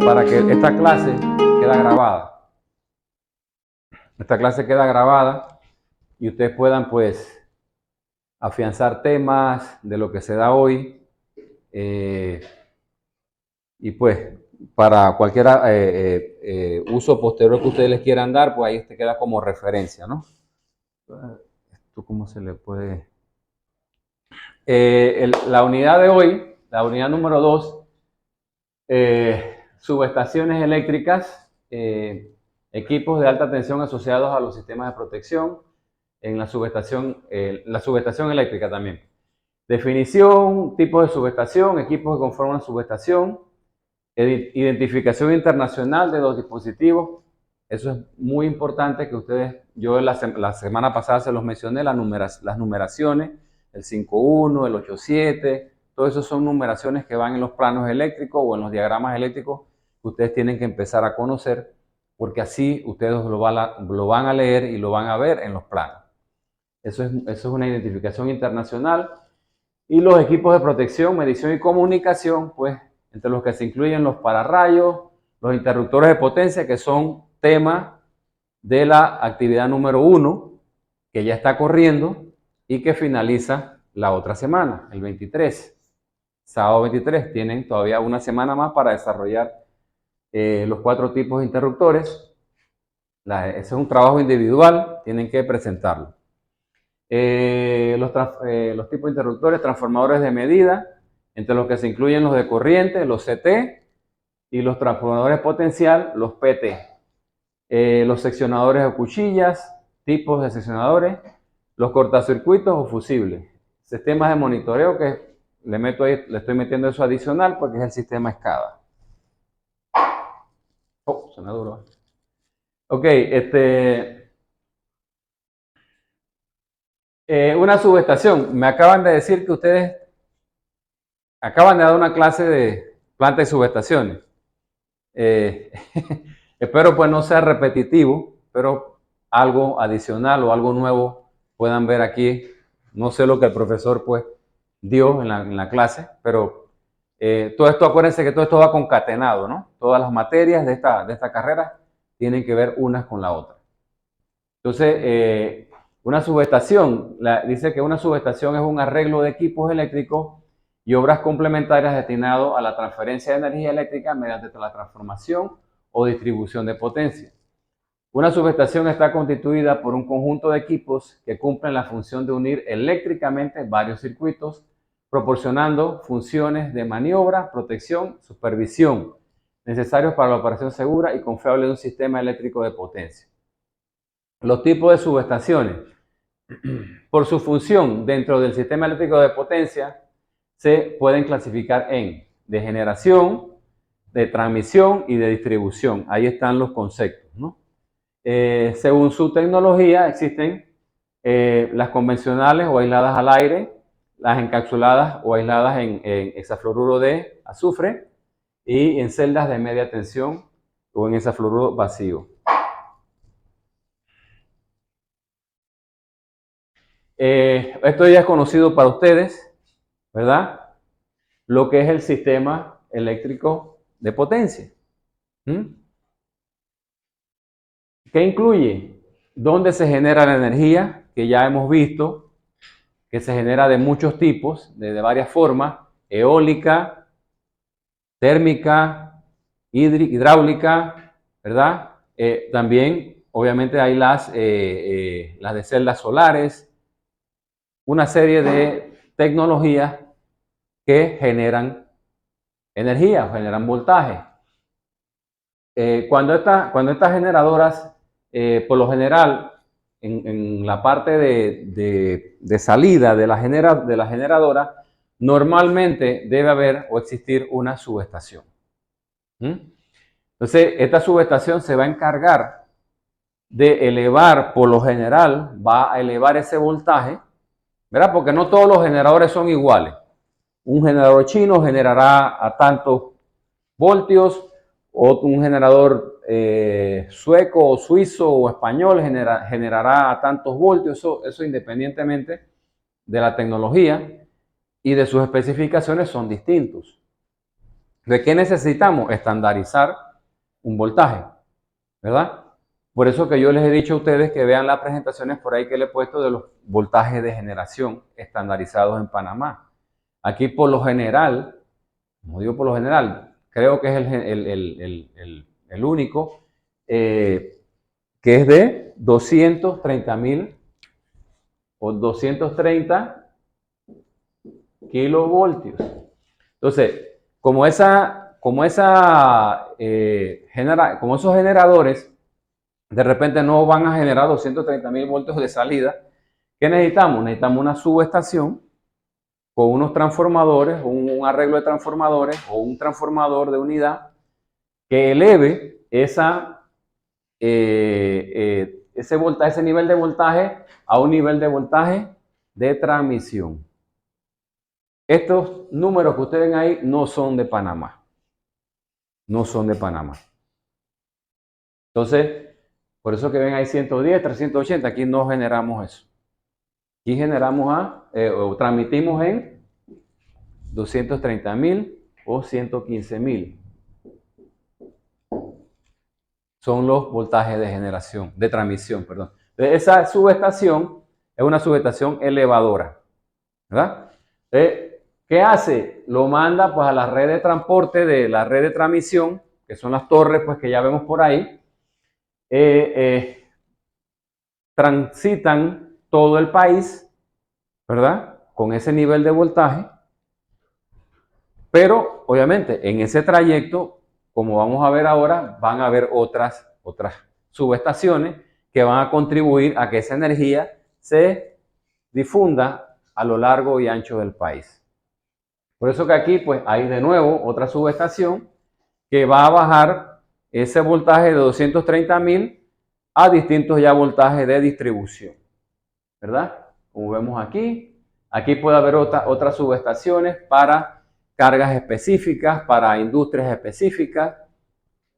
para que esta clase quede grabada. Esta clase queda grabada y ustedes puedan pues afianzar temas de lo que se da hoy y pues para cualquier uso posterior que ustedes les quieran dar, pues ahí te queda como referencia, ¿no? ¿Esto cómo se le puede...? La unidad de hoy, la unidad número 2, subestaciones eléctricas, equipos de alta tensión asociados a los sistemas de protección en la subestación eléctrica también. Definición, tipo de subestación, equipos que conforman subestación, identificación internacional de los dispositivos. Eso es muy importante que ustedes, yo la semana pasada se los mencioné, las numeraciones, el 5.1, el 8.7, todo eso son numeraciones que van en los planos eléctricos o en los diagramas eléctricos que ustedes tienen que empezar a conocer, porque así ustedes lo van a leer y lo van a ver en los planos. Eso es una identificación internacional. Y los equipos de protección, medición y comunicación, pues entre los que se incluyen los pararrayos, los interruptores de potencia, que son tema de la actividad número 1, que ya está corriendo y que finaliza la otra semana, el 23. Sábado 23, tienen todavía una semana más para desarrollar los 4 tipos de interruptores. Ese es un trabajo individual, tienen que presentarlo. Los tipos de interruptores, transformadores de medida, entre los que se incluyen los de corriente, los CT, y los transformadores potencial, los PT. Los seccionadores de cuchillas, tipos de seccionadores, los cortacircuitos o fusibles. Sistemas de monitoreo que le estoy metiendo eso adicional porque es el sistema SCADA. Oh, suena duro. Ok, una subestación. Me acaban de decir que ustedes acaban de dar una clase de planta y subestaciones. Espero pues no sea repetitivo, pero algo adicional o algo nuevo puedan ver aquí. No sé lo que el profesor pues dio en la clase, pero todo esto, acuérdense que todo esto va concatenado, ¿no? Todas las materias de esta carrera tienen que ver unas con la otra. Entonces, una subestación, dice que una subestación es un arreglo de equipos eléctricos y obras complementarias destinado a la transferencia de energía eléctrica mediante la transformación o distribución de potencia. Una subestación está constituida por un conjunto de equipos que cumplen la función de unir eléctricamente varios circuitos, proporcionando funciones de maniobra, protección, supervisión, necesarios para la operación segura y confiable de un sistema eléctrico de potencia. Los tipos de subestaciones. Por su función dentro del sistema eléctrico de potencia, se pueden clasificar en de generación, de transmisión y de distribución. Ahí están los conceptos, ¿no? Según su tecnología, existen las convencionales o aisladas al aire, las encapsuladas o aisladas en hexafluoruro de azufre y en celdas de media tensión o en hexafluoruro vacío. Esto ya es conocido para ustedes, ¿verdad? Lo que es el sistema eléctrico de potencia. ¿Qué incluye? ¿Dónde se genera la energía? Que ya hemos visto que se genera de muchos tipos, de varias formas, eólica, térmica, hidráulica, ¿verdad? También, obviamente, hay las de celdas solares, una serie de tecnologías que generan energía, generan voltaje. Cuando estas generadoras, por lo general, en la parte de salida de la generadora, normalmente debe haber o existir una subestación. Entonces, esta subestación se va a encargar de elevar, por lo general, va a elevar ese voltaje, ¿verdad? Porque no todos los generadores son iguales. Un generador chino generará a tantos voltios, un generador sueco o suizo o español generará a tantos voltios, eso independientemente de la tecnología y de sus especificaciones son distintos. ¿De qué necesitamos? Estandarizar un voltaje, ¿verdad? Por eso que yo les he dicho a ustedes que vean las presentaciones por ahí que le he puesto de los voltajes de generación estandarizados en Panamá. Aquí por lo general, como digo por lo general, creo que es el único, que es de 230.000 o 230 kilovoltios. Entonces, como esos generadores de repente no van a generar 230.000 voltios de salida, ¿qué necesitamos? Necesitamos una subestación con unos transformadores, un arreglo de transformadores o un transformador de unidad que eleve ese nivel de voltaje a un nivel de voltaje de transmisión. Estos números que ustedes ven ahí no son de Panamá. No son de Panamá. Entonces, por eso que ven ahí 110, 380, aquí no generamos eso. Aquí generamos o transmitimos en 230.000 o 115.000. Son los voltajes de generación, de transmisión, perdón. Entonces, esa subestación es una subestación elevadora, ¿verdad? Entonces, ¿qué hace? Lo manda pues a la red de transporte de la red de transmisión, que son las torres pues que ya vemos por ahí. Transitan todo el país, ¿verdad? Con ese nivel de voltaje. Pero, obviamente, en ese trayecto, como vamos a ver ahora, van a haber otras subestaciones que van a contribuir a que esa energía se difunda a lo largo y ancho del país. Por eso que aquí, pues, hay de nuevo otra subestación que va a bajar ese voltaje de 230.000 a distintos ya voltajes de distribución, ¿verdad? Como vemos aquí, aquí puede haber otras subestaciones para cargas específicas, para industrias específicas,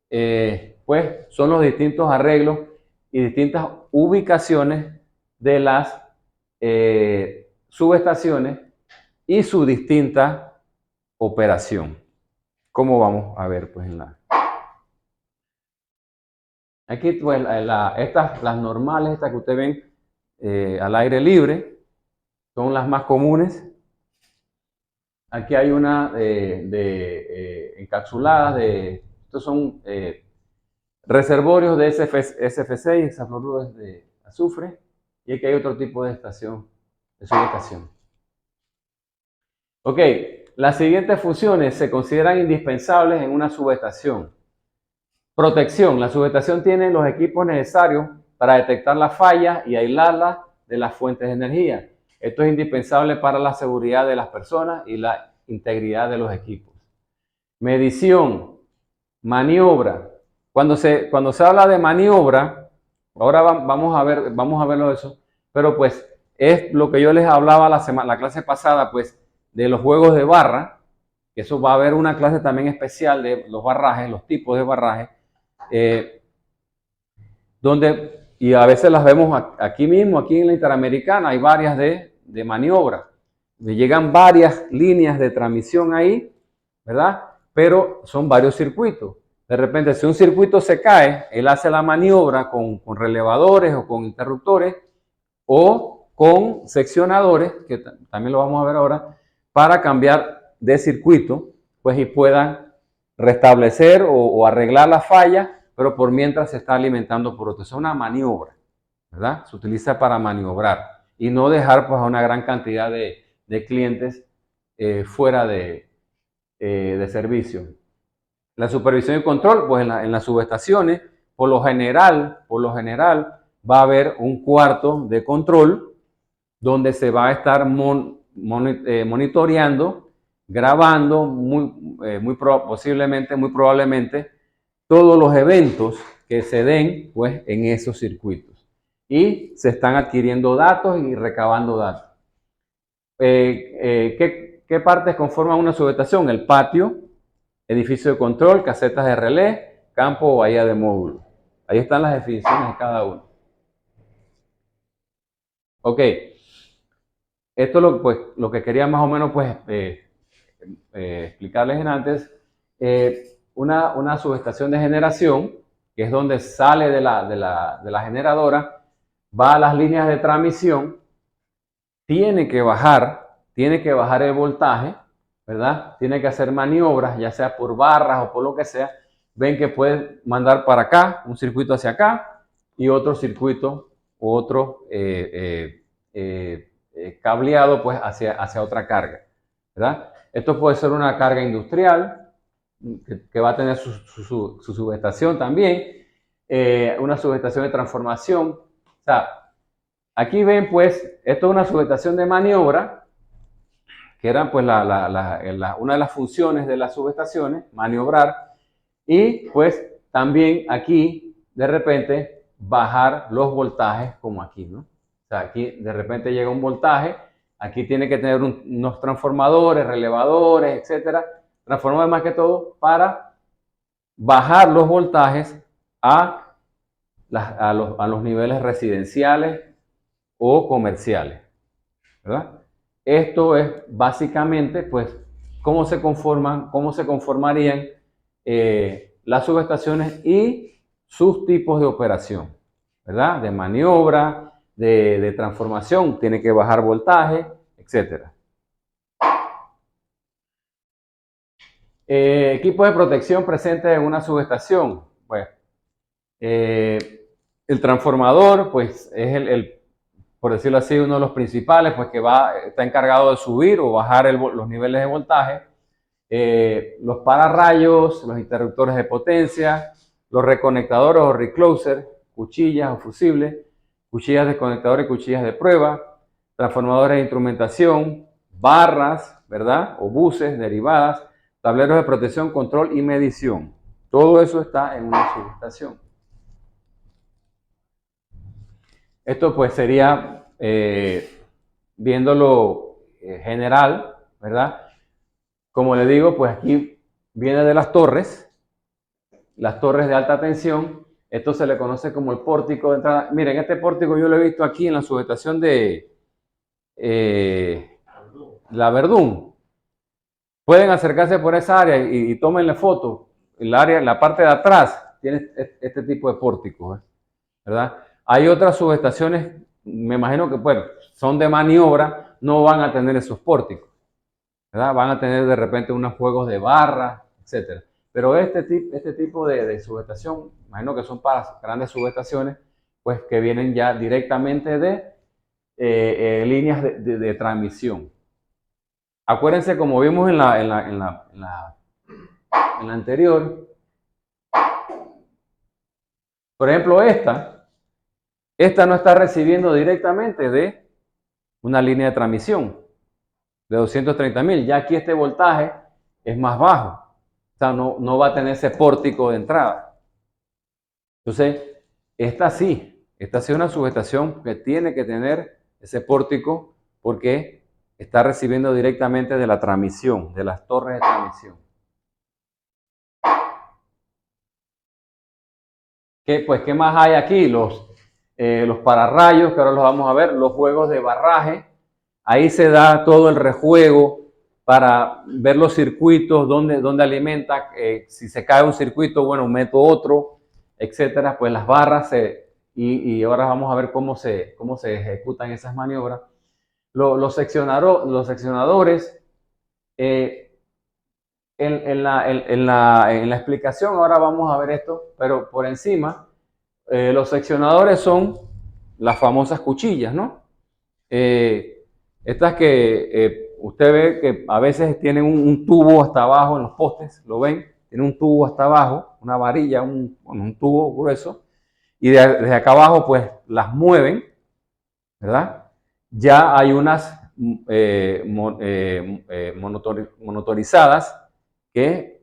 pues son los distintos arreglos y distintas ubicaciones de las subestaciones y su distinta operación, como vamos a ver pues en la... Aquí pues las normales, estas que ustedes ven al aire libre, son las más comunes. Aquí hay una encapsuladas, estos son reservorios de SF6, hexafluoruros de azufre, y aquí hay otro tipo de subestación. Ok, las siguientes funciones se consideran indispensables en una subestación. Protección. La subestación tiene los equipos necesarios para detectar las fallas y aislarlas de las fuentes de energía. Esto es indispensable para la seguridad de las personas y la integridad de los equipos. Medición, maniobra. Cuando se habla de maniobra, ahora vamos a verlo eso, pero pues es lo que yo les hablaba la clase pasada, pues de los juegos de barra, que eso va a haber una clase también especial de los barrajes, los tipos de barrajes, y a veces las vemos aquí mismo, aquí en la Interamericana, hay varias de maniobra. Llegan varias líneas de transmisión ahí, ¿verdad? Pero son varios circuitos. De repente, si un circuito se cae, él hace la maniobra con relevadores o con interruptores o con seccionadores, que también lo vamos a ver ahora, para cambiar de circuito, pues y puedan restablecer o arreglar la falla, pero por mientras se está alimentando por otro. Es una maniobra, ¿verdad? Se utiliza para maniobrar y no dejar pues a una gran cantidad de clientes fuera de servicio. La supervisión y control, pues en las subestaciones, por lo general, va a haber un cuarto de control donde se va a estar monitoreando, grabando muy probablemente todos los eventos que se den pues en esos circuitos y se están adquiriendo datos y recabando datos. ¿Qué partes conforman una subestación? El patio, edificio de control, casetas de relé, campo o bahía de módulo. Ahí están las definiciones de cada uno. Ok, esto es lo que quería más o menos pues explicarles en antes, una subestación de generación, que es donde sale de la generadora, va a las líneas de transmisión, tiene que bajar el voltaje, ¿verdad? Tiene que hacer maniobras, ya sea por barras o por lo que sea. Ven que puede mandar para acá, un circuito hacia acá, y otro circuito, otro cableado pues hacia otra carga, ¿verdad? Esto puede ser una carga industrial, que va a tener su subestación también, una subestación de transformación. O sea, aquí ven pues, esto es una subestación de maniobra, que era pues una de las funciones de las subestaciones, maniobrar, y pues también aquí de repente bajar los voltajes como aquí, ¿no? O sea, aquí de repente llega un voltaje, aquí tiene que tener unos transformadores, relevadores, etcétera, transformadores más que todo para bajar los voltajes a los niveles residenciales o comerciales, ¿verdad? Esto es básicamente, pues, cómo se conformarían las subestaciones y sus tipos de operación, ¿verdad? De maniobra, de transformación, tiene que bajar voltaje, etcétera. Equipos de protección presentes en una subestación. Pues, el transformador, pues, es por decirlo así, uno de los principales, pues que está encargado de subir o bajar los niveles de voltaje. Los pararrayos, los interruptores de potencia, los reconectadores o recloser, cuchillas o fusibles, cuchillas desconectadores y cuchillas de prueba, transformadores de instrumentación, barras, ¿verdad? O buses, derivadas, tableros de protección, control y medición. Todo eso está en una subestación. Esto pues sería, viéndolo general, ¿verdad? Como le digo, pues aquí viene de las torres de alta tensión. Esto se le conoce como el pórtico de entrada. Miren, este pórtico yo lo he visto aquí en la subestación de la Verdún. Pueden acercarse por esa área y tómenle foto. La parte de atrás tiene este tipo de pórticos, ¿verdad? Hay otras subestaciones, me imagino que bueno, son de maniobra, no van a tener esos pórticos, ¿verdad? Van a tener de repente unos juegos de barra, etcétera. Pero este tipo de subestación, imagino que son para grandes subestaciones, pues que vienen ya directamente de líneas de transmisión. Acuérdense, como vimos en la anterior, por ejemplo, esta no está recibiendo directamente de una línea de transmisión de 230.000. Ya aquí este voltaje es más bajo. O sea, no va a tener ese pórtico de entrada. Entonces, esta sí es una subestación que tiene que tener ese pórtico porque está recibiendo directamente de la transmisión, de las torres de transmisión. ¿Qué más hay aquí? Los pararrayos, que ahora los vamos a ver, los juegos de barraje. Ahí se da todo el rejuego para ver los circuitos, dónde alimenta, si se cae un circuito, bueno, meto otro, etcétera. Pues las barras, y ahora vamos a ver cómo se ejecutan esas maniobras. Los seccionadores, en la explicación ahora vamos a ver esto, pero por encima, los seccionadores son las famosas cuchillas, ¿no? Estas que usted ve que a veces tienen un tubo hasta abajo en los postes, ¿lo ven? Tiene un tubo hasta abajo, una varilla, un tubo grueso, y desde acá abajo pues las mueven, ¿verdad? Ya hay unas motorizadas que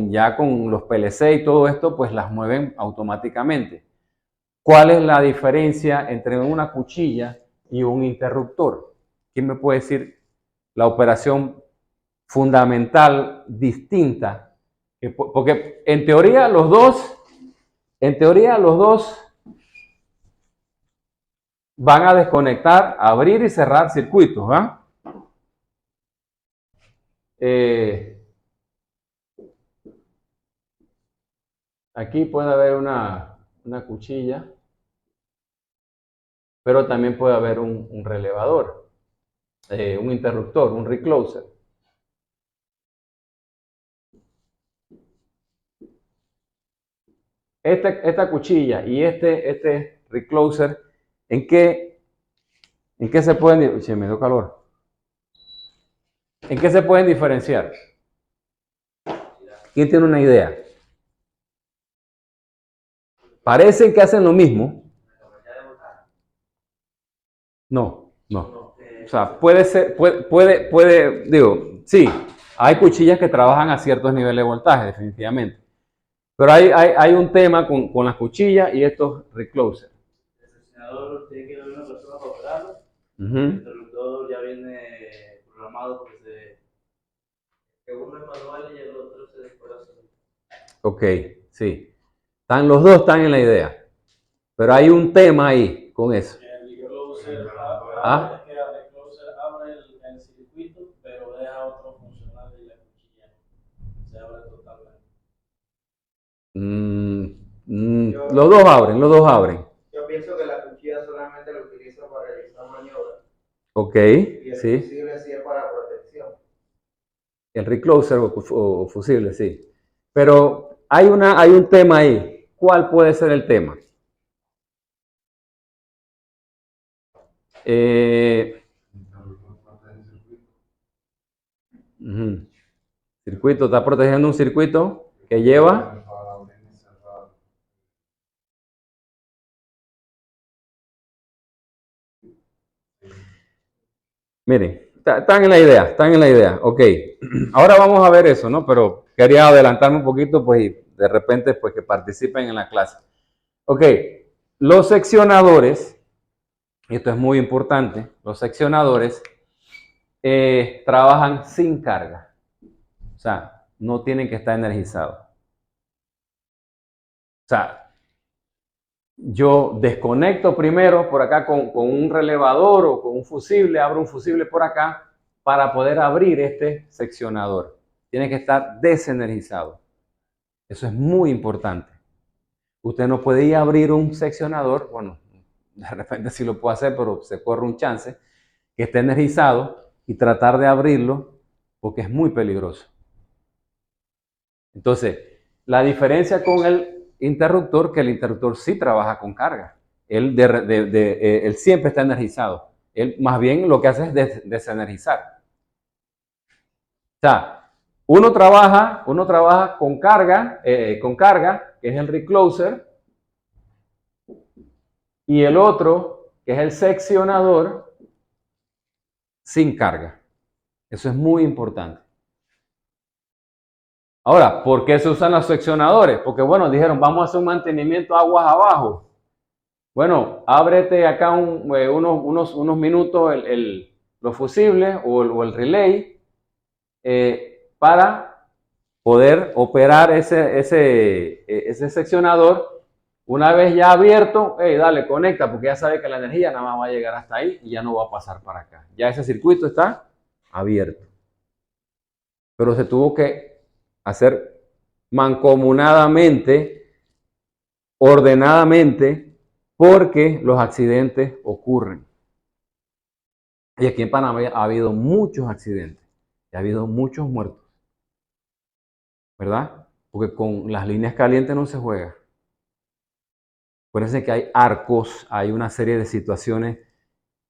ya con los PLC y todo esto pues las mueven automáticamente. ¿Cuál es la diferencia entre una cuchilla y un interruptor? ¿Quién me puede decir la operación fundamental distinta? Porque en teoría los dos van a desconectar, abrir y cerrar circuitos, ¿verdad? Aquí puede haber una cuchilla, pero también puede haber un relevador, un interruptor, un recloser. Esta cuchilla y este recloser, ¿en qué se pueden, si me dio calor, ¿en qué se pueden diferenciar? ¿Quién tiene una idea? Parecen que hacen lo mismo. No, no. O sea, puede ser, digo, sí, hay cuchillas que trabajan a ciertos niveles de voltaje, definitivamente. Pero hay un tema con las cuchillas y estos reclosers. El seccionador tiene que haber una persona para operarlo. El Ujú. interruptor ya viene programado porque uno es manual y el otro se dispara solo. Ok, sí. Los dos están en la idea. Pero hay un tema ahí con eso. El recloser ¿Ah? abre el circuito, pero deja otro funcional y la cuchilla se abre totalmente. Los dos abren, los dos abren. Yo pienso que la cuchilla solamente la utiliza para realizar maniobras. Ok, Y el sí. fusible sí es para protección. El recloser o fusible, sí. Pero hay un tema ahí. ¿Cuál puede ser el tema? Ujú. Circuito, está protegiendo un circuito que lleva. Miren, están en la idea, están en la idea. Ok, ahora vamos a ver eso, ¿no? Pero quería adelantarme un poquito, pues, y de repente, pues, que participen en la clase. Ok, los seccionadores, y esto es muy importante, los seccionadores trabajan sin carga. O sea, no tienen que estar energizados. O sea, yo desconecto primero por acá con un relevador o con un fusible, abro un fusible por acá para poder abrir este seccionador. Tiene que estar desenergizado. Eso es muy importante. Usted no puede ir a abrir un seccionador, bueno, de repente sí lo puede hacer, pero se corre un chance, que esté energizado y tratar de abrirlo porque es muy peligroso. Entonces, la diferencia con el interruptor, que el interruptor sí trabaja con carga. Él siempre está energizado. Él más bien lo que hace es desenergizar. O sea, uno trabaja con carga, que es el recloser, y el otro, que es el seccionador, sin carga. Eso es muy importante. Ahora, ¿por qué se usan los seccionadores? Porque, bueno, dijeron, vamos a hacer un mantenimiento aguas abajo. Bueno, ábrete acá unos minutos los fusibles o el relay para poder operar ese seccionador. Una vez ya abierto, dale, conecta, porque ya sabe que la energía nada más va a llegar hasta ahí y ya no va a pasar para acá. Ya ese circuito está abierto. Pero se tuvo que hacer mancomunadamente, ordenadamente, porque los accidentes ocurren. Y aquí en Panamá ha habido muchos accidentes, y ha habido muchos muertos, ¿verdad? Porque con las líneas calientes no se juega. Acuérdense que hay arcos, hay una serie de situaciones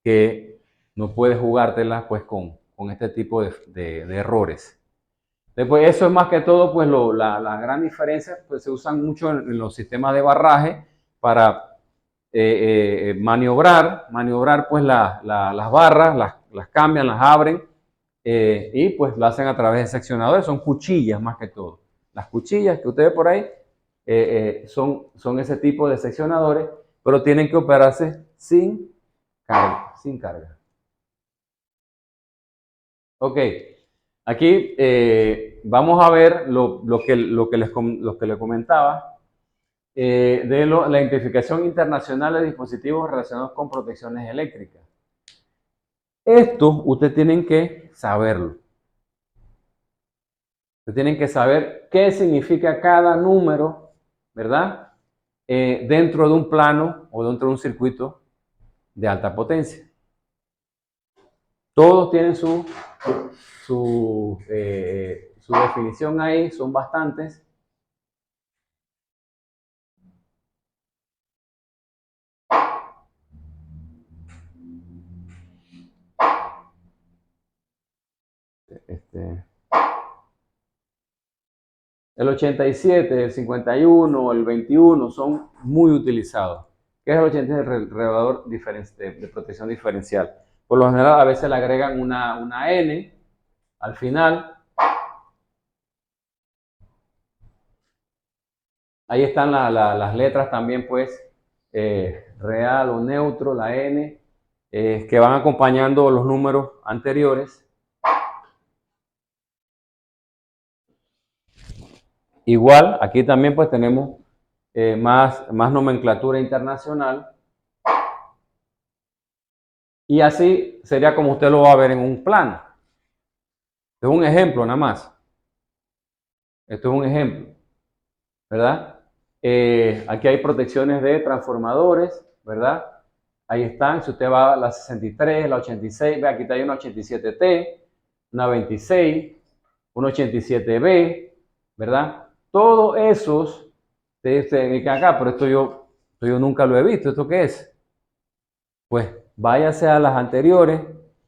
que no puedes jugártelas pues con este tipo de errores. Después, eso es más que todo, pues la gran diferencia, pues se usan mucho en los sistemas de barraje para maniobrar pues las barras, las cambian, las abren y pues lo hacen a través de seccionadores, son cuchillas más que todo. Las cuchillas que usted ve por ahí son ese tipo de seccionadores, pero tienen que operarse sin carga, sin carga. Ok, aquí vamos a ver lo que les comentaba de la identificación internacional de dispositivos relacionados con protecciones eléctricas. Esto ustedes tienen que saberlo. Ustedes tienen que saber qué significa cada número ¿verdad? Dentro de un plano o dentro de un circuito de alta potencia. Todos tienen su definición ahí, son bastantes. El 87, el 51, el 21 son muy utilizados. ¿Qué es el 87? El regulador de protección diferencial. Por lo general, a veces le agregan una N al final. Ahí están las letras también, pues, real o neutro, la N, que van acompañando los números anteriores. Igual, aquí también pues tenemos más nomenclatura internacional. Y así sería como usted lo va a ver en un plano. Esto es un ejemplo nada más. Esto es un ejemplo, ¿verdad? Aquí hay protecciones de transformadores, ¿verdad? Ahí están, si usted va a la 63, la 86, ve, aquí hay una 87T, una 26, una 87B, ¿verdad? Todos esos, ustedes se dedican acá, pero esto yo nunca lo he visto. ¿Esto qué es? Pues váyase a las anteriores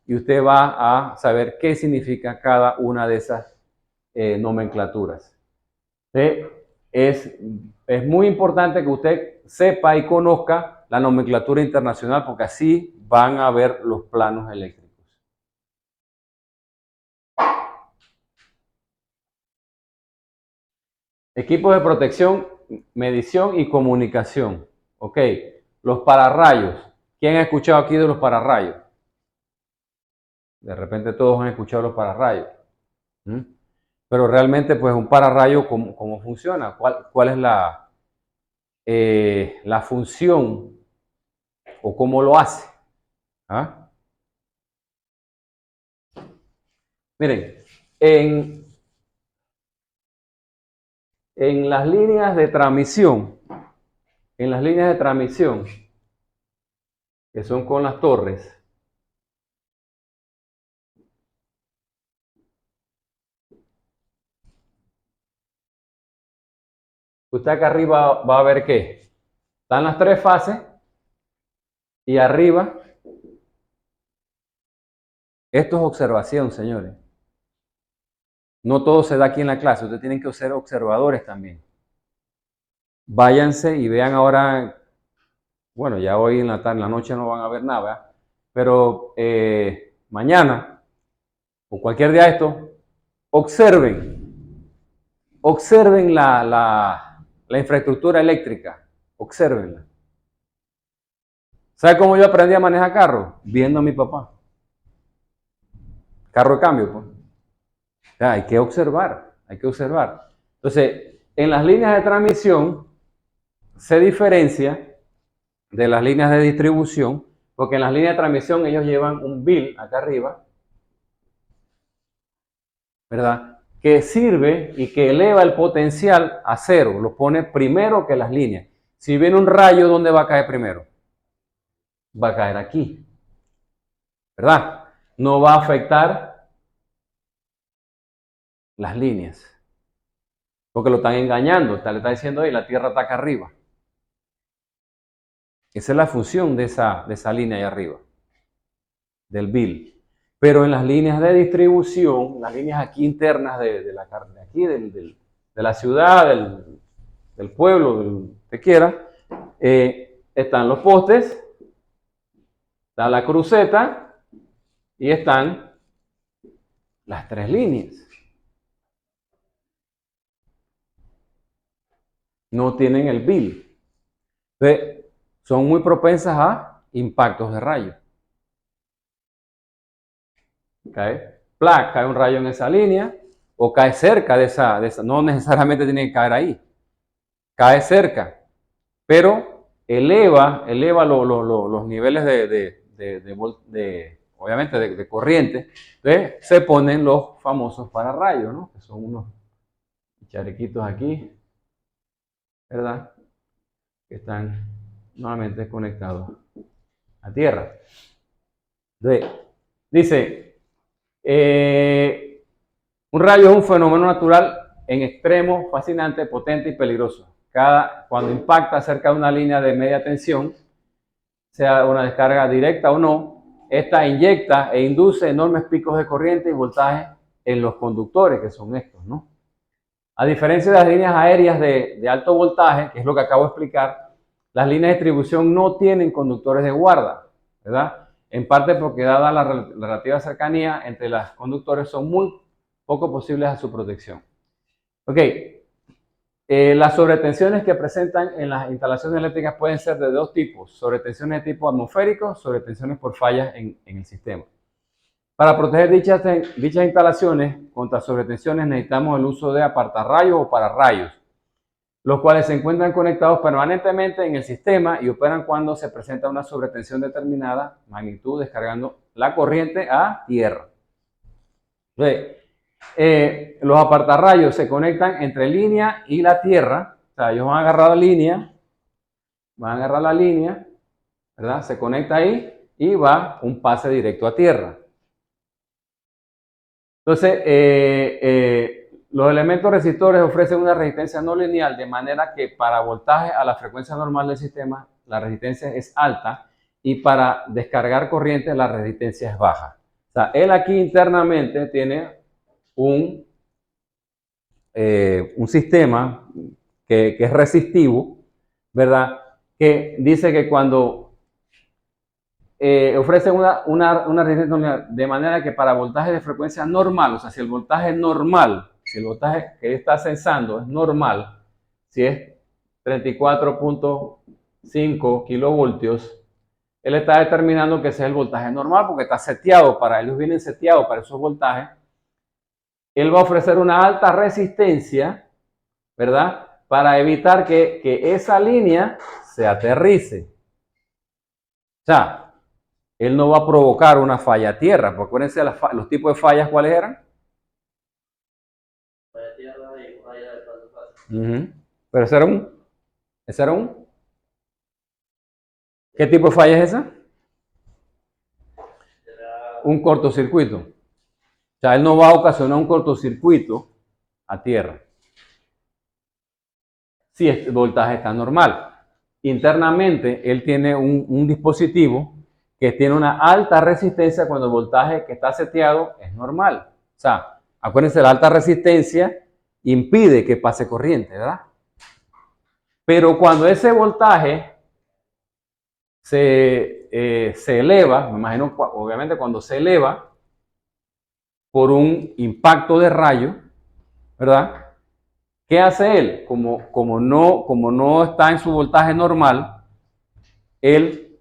y usted va a saber qué significa cada una de esas nomenclaturas. Es muy importante que usted sepa y conozca la nomenclatura internacional porque así van a ver los planos eléctricos. Equipos de protección, medición y comunicación. Ok, los pararrayos. ¿Quién ha escuchado aquí de los pararrayos? De repente todos han escuchado los pararrayos. Pero realmente, pues, un pararrayo, ¿cómo funciona? ¿Cuál es la función o cómo lo hace? ¿Ah? Miren, en las líneas de transmisión, que son con las torres, usted acá arriba va a ver que están las tres fases y arriba, esto es observación, señores. No todo se da aquí en la clase, ustedes tienen que ser observadores también. Váyanse y vean ahora, bueno, ya hoy en la tarde, en la noche no van a ver nada, ¿verdad? Pero mañana o cualquier día de esto, observen la infraestructura eléctrica, observenla. ¿Sabe cómo yo aprendí a manejar carro? Viendo a mi papá. Carro de cambio, pues. O sea, hay que observar. Entonces, en las líneas de transmisión se diferencia de las líneas de distribución, porque en las líneas de transmisión ellos llevan un bill acá arriba, ¿verdad? Que sirve y que eleva el potencial a cero, lo pone primero que las líneas. Si viene un rayo, ¿dónde va a caer primero? Va a caer aquí, ¿verdad? No va a afectar las líneas, porque lo están engañando, le está diciendo ahí, la Tierra está acá arriba. Esa es la función de esa línea ahí arriba, del bill. Pero en las líneas de distribución, las líneas aquí internas de la ciudad, del pueblo, del que quiera, están los postes, está la cruceta y están las tres líneas. No tienen el bill. Entonces, son muy propensas a impactos de rayos. Cae un rayo en esa línea o cae cerca de esa, no necesariamente tiene que caer ahí, cae cerca, pero eleva los niveles obviamente de corriente. Entonces se ponen los famosos pararrayos, ¿no? Que son unos chalequitos aquí ¿verdad? Que están nuevamente conectados a tierra. Entonces, dice, un rayo es un fenómeno natural en extremo, fascinante, potente y peligroso. Cuando impacta cerca de una línea de media tensión, sea una descarga directa o no, esta inyecta e induce enormes picos de corriente y voltaje en los conductores, que son estos, ¿no? A diferencia de las líneas aéreas de alto voltaje, que es lo que acabo de explicar, las líneas de distribución no tienen conductores de guarda, ¿verdad? En parte porque dada la relativa cercanía entre los conductores son muy poco posibles a su protección. Ok, las sobretensiones que presentan en las instalaciones eléctricas pueden ser de dos tipos: sobretensiones de tipo atmosférico, sobretensiones por fallas en el sistema. Para proteger dichas instalaciones contra sobretensiones necesitamos el uso de apartarrayos o pararrayos, los cuales se encuentran conectados permanentemente en el sistema y operan cuando se presenta una sobretensión determinada magnitud, descargando la corriente a tierra. Entonces, los apartarrayos se conectan entre línea y la tierra. O sea, ellos van a agarrar la línea, ¿verdad? Se conecta ahí y va un pase directo a tierra. Entonces, los elementos resistores ofrecen una resistencia no lineal, de manera que para voltaje a la frecuencia normal del sistema, la resistencia es alta, y para descargar corriente, la resistencia es baja. O sea, él aquí internamente tiene un sistema que es resistivo, ¿verdad? Que dice que cuando ofrece una resistencia de manera que para voltaje de frecuencia normal, o sea, si el voltaje normal, si el voltaje que está censando es normal, si es 34.5 kilovoltios, él está determinando que ese es el voltaje normal porque está seteado para, ellos vienen seteados para esos voltajes. Él va a ofrecer una alta resistencia, ¿verdad? Para evitar que esa línea se aterrice. O sea, él no va a provocar una falla a tierra, porque acuérdense los tipos de fallas, ¿cuáles eran? Falla a tierra y falla de paso a paso. Pero ese era un, ¿qué tipo de falla es esa? Un cortocircuito. O sea, él no va a ocasionar un cortocircuito a tierra si el voltaje está normal. Internamente, él tiene un dispositivo que tiene una alta resistencia cuando el voltaje que está seteado es normal. O sea, acuérdense, la alta resistencia impide que pase corriente, ¿verdad? Pero cuando ese voltaje se eleva, me imagino, obviamente cuando se eleva por un impacto de rayo, ¿verdad? ¿Qué hace él? Como no está en su voltaje normal, él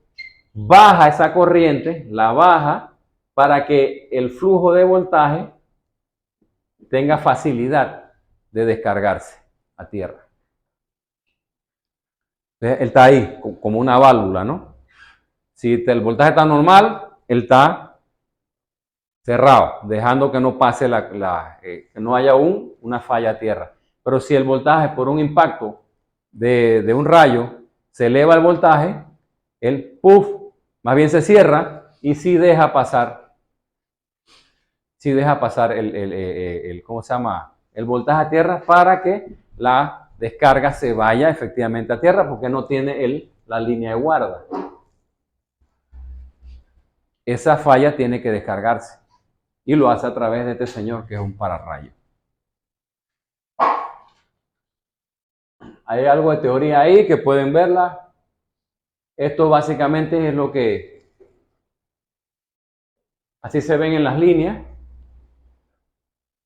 baja esa corriente, la baja para que el flujo de voltaje tenga facilidad de descargarse a tierra. Entonces, él está ahí como una válvula, ¿no? Si el voltaje está normal, él está cerrado, dejando que no pase que no haya una falla a tierra. Pero si el voltaje por un impacto de un rayo se eleva el voltaje, él más bien se cierra y sí deja pasar ¿cómo se llama? El voltaje a tierra para que la descarga se vaya efectivamente a tierra porque no tiene la línea de guarda. Esa falla tiene que descargarse y lo hace a través de este señor que es un pararrayo. Hay algo de teoría ahí que pueden verla. Esto básicamente es lo que así se ven en las líneas,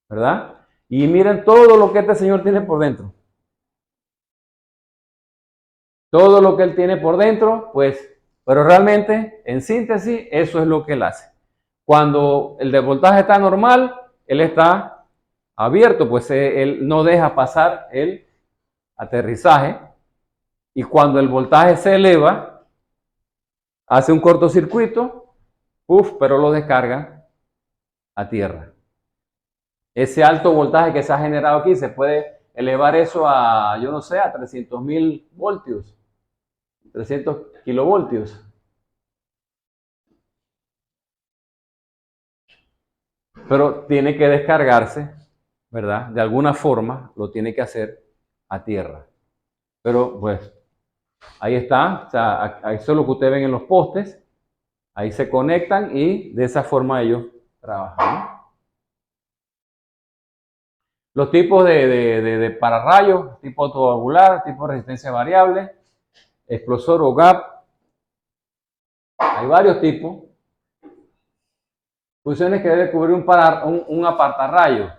¿verdad? Y miren todo lo que este señor tiene por dentro. Todo lo que él tiene por dentro, pues, pero realmente, en síntesis, eso es lo que él hace. Cuando el voltaje está normal, él está abierto, pues él no deja pasar el aterrizaje. Y cuando el voltaje se eleva, hace un cortocircuito, pero lo descarga a tierra. Ese alto voltaje que se ha generado aquí se puede elevar eso a, yo no sé, a 300.000 voltios, 300 kilovoltios. Pero tiene que descargarse, ¿verdad? De alguna forma lo tiene que hacer a tierra. Pero pues ahí está, o sea, eso es lo que ustedes ven en los postes, ahí se conectan y de esa forma ellos trabajan, ¿no? Los tipos de pararrayos, tipo autovalvular, tipo resistencia variable, explosor o gap, hay varios tipos. Funciones que debe cubrir un apartarrayo.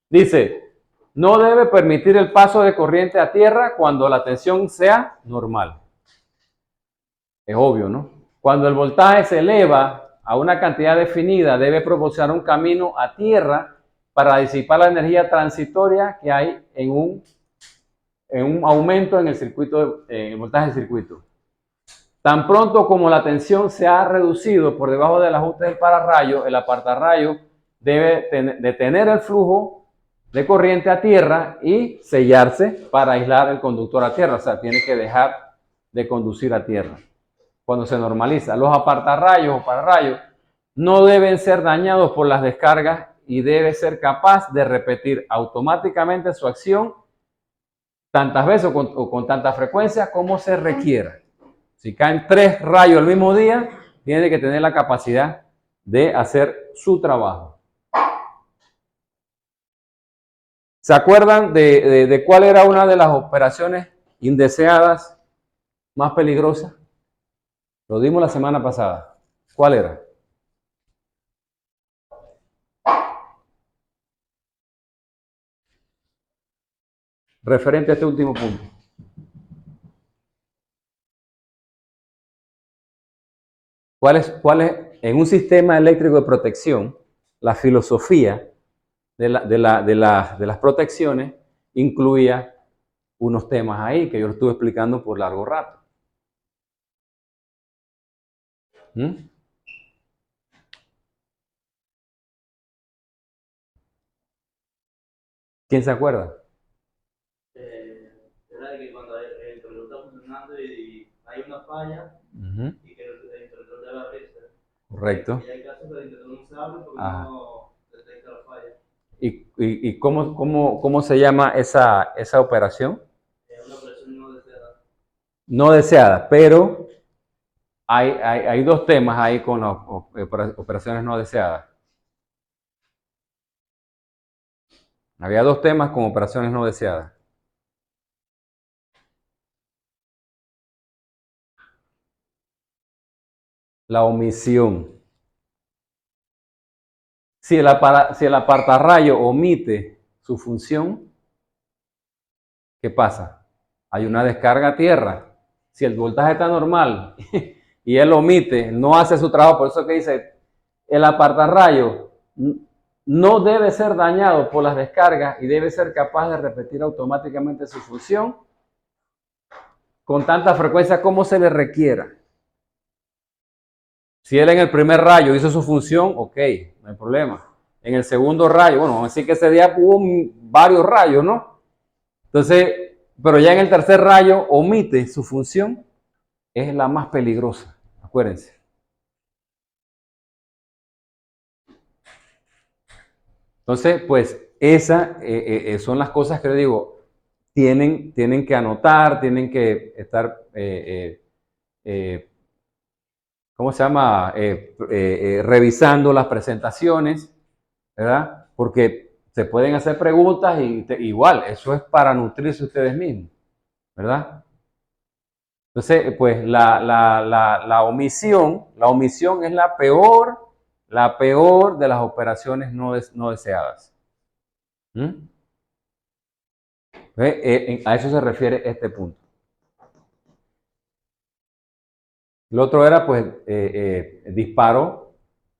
Dice, no debe permitir el paso de corriente a tierra cuando la tensión sea normal. Es obvio, ¿no? Cuando el voltaje se eleva a una cantidad definida, debe proporcionar un camino a tierra para disipar la energía transitoria que hay en un aumento en el circuito, en el voltaje del circuito. Tan pronto como la tensión se ha reducido por debajo del ajuste del pararrayo, el apartarrayo debe detener el flujo de corriente a tierra y sellarse para aislar el conductor a tierra. O sea, tiene que dejar de conducir a tierra. Cuando se normaliza, los apartarrayos o pararrayos no deben ser dañados por las descargas y debe ser capaz de repetir automáticamente su acción tantas veces o con tanta frecuencia como se requiera. Si caen 3 rayos al mismo día, tiene que tener la capacidad de hacer su trabajo. ¿Se acuerdan de cuál era una de las operaciones indeseadas más peligrosas? Lo dimos la semana pasada. ¿Cuál era? Referente a este último punto. ¿Cuál es en un sistema eléctrico de protección, la filosofía de las protecciones incluía unos temas ahí que yo estuve explicando por largo rato? ¿Quién se acuerda? Era de que cuando el interruptor está funcionando y hay una falla y que el interruptor debe abrirse. Correcto. Y hay casos que el interruptor no se abre porque no detecta la falla. ¿Y cómo se llama esa operación? Es una operación no deseada. No deseada, pero hay dos temas ahí con las operaciones no deseadas. Había dos temas con operaciones no deseadas. La omisión. Si el apartarrayo omite su función, ¿qué pasa? Hay una descarga a tierra. Si el voltaje está normal y él omite, no hace su trabajo, por eso que dice, el apartarrayo no debe ser dañado por las descargas y debe ser capaz de repetir automáticamente su función con tanta frecuencia como se le requiera. Si él en el primer rayo hizo su función, ok, no hay problema. En el segundo rayo, bueno, vamos a decir que ese día hubo varios rayos, ¿no? Entonces, pero ya en el tercer rayo omite su función, es la más peligrosa, acuérdense. Entonces, pues, esas son las cosas que yo digo, tienen que anotar, tienen que estar, ¿cómo se llama? Revisando las presentaciones, ¿verdad? Porque se pueden hacer preguntas y igual, eso es para nutrirse ustedes mismos, ¿verdad? Entonces, pues la omisión es la peor de las operaciones no deseadas. A eso se refiere este punto. Lo otro era, pues, disparo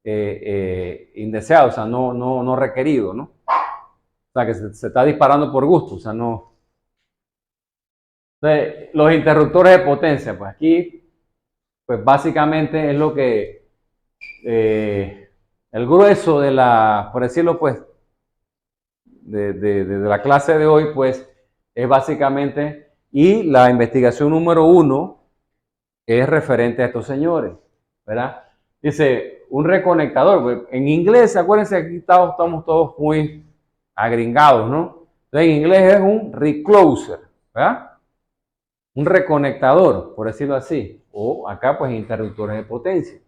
indeseado, o sea, no requerido, ¿no? O sea, que se está disparando por gusto, o sea, no. Entonces, los interruptores de potencia, pues aquí, pues básicamente es lo que, el grueso de por decirlo, pues, de la clase de hoy, pues es básicamente, y la investigación número 1 es referente a estos señores, ¿verdad? Dice, un reconectador. En inglés, acuérdense, aquí estamos todos muy agringados, ¿no? Entonces, en inglés es un recloser, ¿verdad? Un reconectador, por decirlo así. O acá, pues, interruptores de potencia.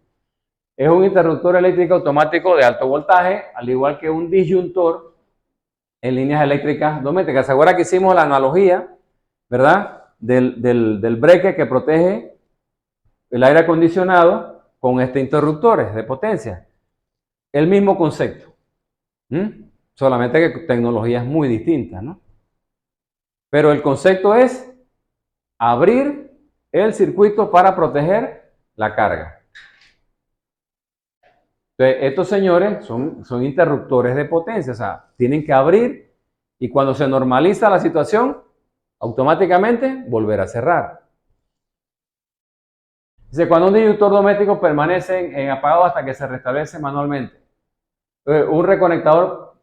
Es un interruptor eléctrico automático de alto voltaje, al igual que un disyuntor en líneas eléctricas domésticas. ¿Se acuerdan que hicimos la analogía, verdad? Del breaker que protege el aire acondicionado con interruptores de potencia. El mismo concepto. Solamente que tecnologías muy distintas, ¿no? Pero el concepto es abrir el circuito para proteger la carga. Entonces, estos señores son interruptores de potencia, o sea, tienen que abrir y cuando se normaliza la situación, automáticamente volver a cerrar. Dice, cuando un disyuntor doméstico permanece en apagado hasta que se restablece manualmente. Un reconectador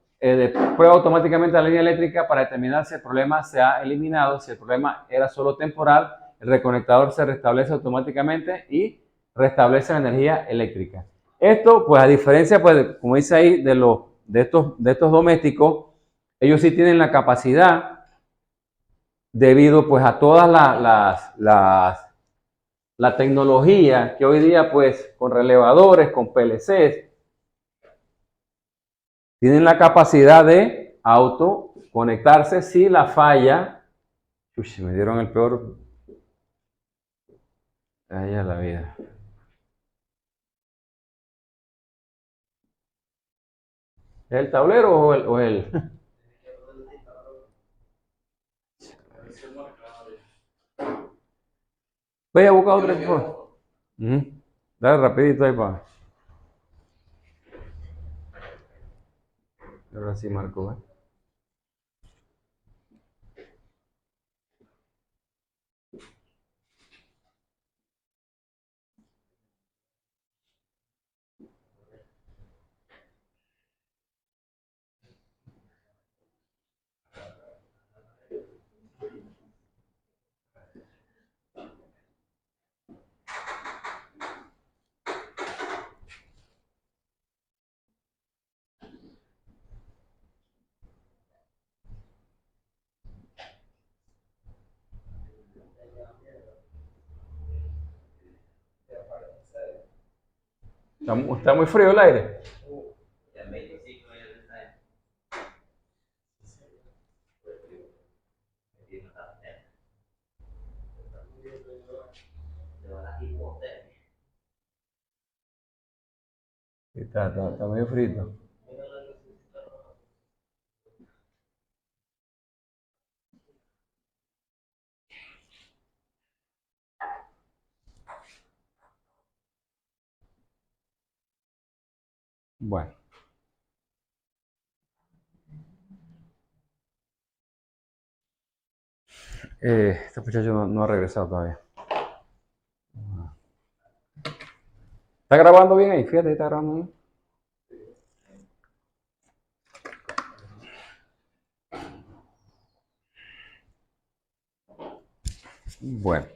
prueba automáticamente la línea eléctrica para determinar si el problema se ha eliminado. Si el problema era solo temporal, el reconectador se restablece automáticamente y restablece la energía eléctrica. Esto, pues a diferencia, pues, como dice ahí, de estos domésticos, ellos sí tienen la capacidad, debido pues a todas la tecnología que hoy día, pues, con relevadores, con PLCs, tienen la capacidad de autoconectarse si la falla. Uy, me dieron el peor. Ay, a la vida. ¿Es el tablero o el? Voy a buscar otro equipo. Dale rapidito ahí para. Ahora sí marco, ¿eh? Está muy frío el aire. Está medio frito. Bueno. Este muchacho no ha regresado todavía. ¿Está grabando bien ahí? Fíjate, está grabando bien. Bueno.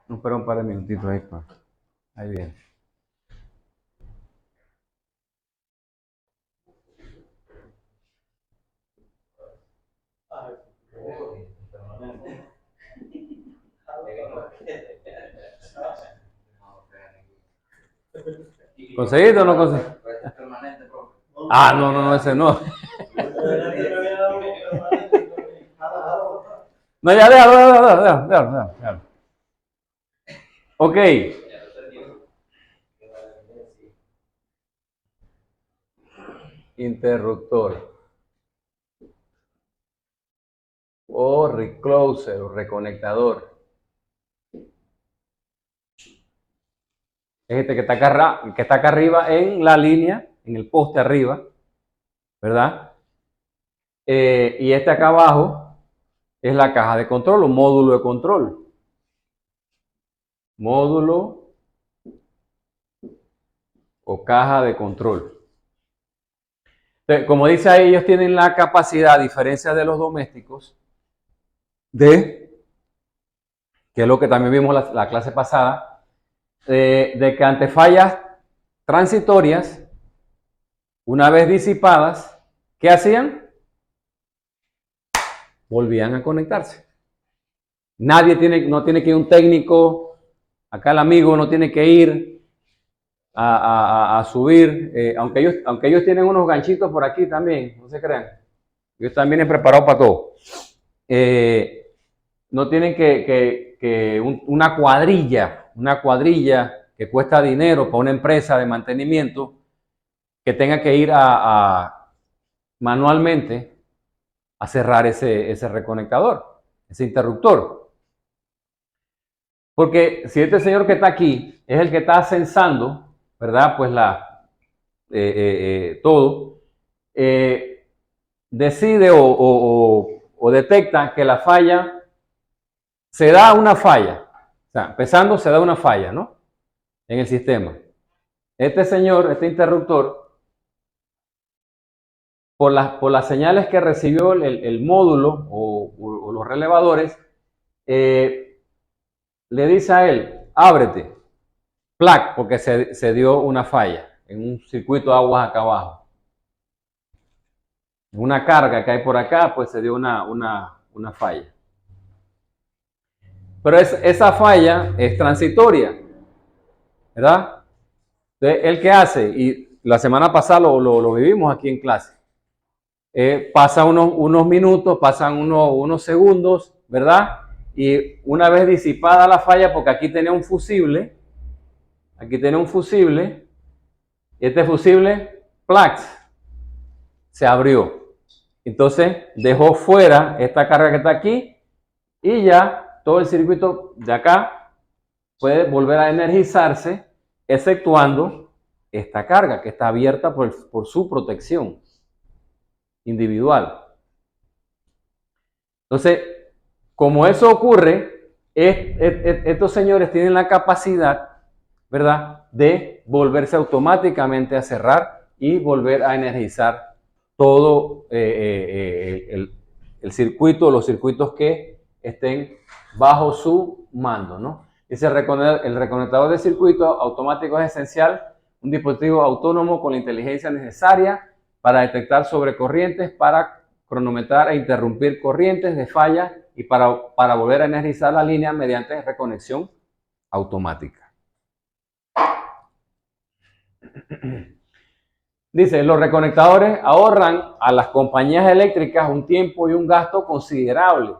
No, espera un par de minutitos ahí. Ahí viene. ¿Conseguiste o no conseguiste? Ah, no, ese no. No, ya, déjalo. Ok. Interruptor. O recloser o reconectador. Es este que está acá arriba en la línea, en el poste arriba, ¿verdad? Y este acá abajo es la caja de control o módulo de control. Módulo o caja de control. Entonces, como dice ahí, ellos tienen la capacidad, a diferencia de los domésticos, que es lo que también vimos la clase pasada, de que ante fallas transitorias, una vez disipadas, ¿qué hacían? Volvían a conectarse. No tiene que ir un técnico, acá el amigo no tiene que ir a subir, aunque ellos tienen unos ganchitos por aquí también, no se crean. Ellos también han preparado para todo. No tienen una cuadrilla que cuesta dinero para una empresa de mantenimiento, que tenga que ir manualmente a cerrar ese reconectador, ese interruptor. Porque si este señor que está aquí es el que está censando, ¿verdad? Pues todo, decide o detecta que la falla, se da una falla, o sea, empezando se da una falla, ¿no? En el sistema. Este señor, este interruptor, por las señales que recibió el módulo o los relevadores, le dice a él, ábrete, plac, porque se dio una falla en un circuito de aguas acá abajo. Una carga que hay por acá, pues se dio una falla. Pero esa falla es transitoria, ¿verdad? Entonces, ¿él qué hace? Y la semana pasada lo vivimos aquí en clase. Pasa unos minutos, pasan unos segundos, ¿verdad? Y una vez disipada la falla, porque aquí tenía un fusible, y este fusible, plax, se abrió. Entonces dejó fuera esta carga que está aquí y ya todo el circuito de acá puede volver a energizarse, exceptuando esta carga que está abierta por su protección individual. Entonces, como eso ocurre, estos señores tienen la capacidad, ¿verdad?, de volverse automáticamente a cerrar y volver a energizar todo el circuito, los circuitos que estén bajo su mando, ¿no? Dice el reconectador de circuito automático es esencial, un dispositivo autónomo con la inteligencia necesaria para detectar sobrecorrientes, para cronometrar e interrumpir corrientes de falla y para volver a energizar la línea mediante reconexión automática. Dice, los reconectadores ahorran a las compañías eléctricas un tiempo y un gasto considerable,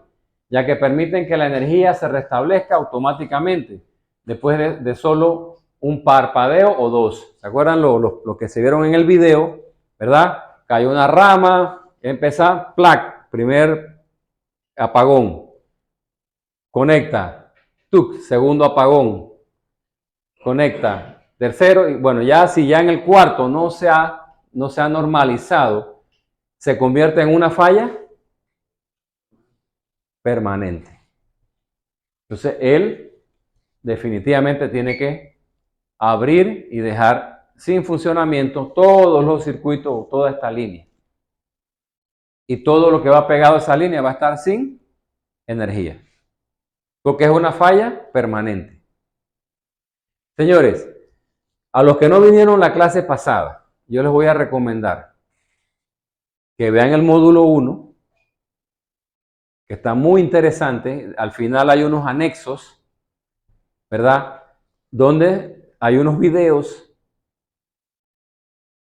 ya que permiten que la energía se restablezca automáticamente después de solo un parpadeo o dos. ¿Se acuerdan lo que se vieron en el video? ¿Verdad? Cayó una rama, empieza, plac, primer apagón, conecta, tuc, segundo apagón, conecta, tercero, y bueno, ya si ya en el cuarto no se ha normalizado, se convierte en una falla permanente. Entonces, él definitivamente tiene que abrir y dejar sin funcionamiento todos los circuitos, toda esta línea. Y todo lo que va pegado a esa línea va a estar sin energía, porque es una falla permanente. Señores, a los que no vinieron la clase pasada, yo les voy a recomendar que vean el módulo 1, que está muy interesante. Al final hay unos anexos, ¿verdad?, donde hay unos videos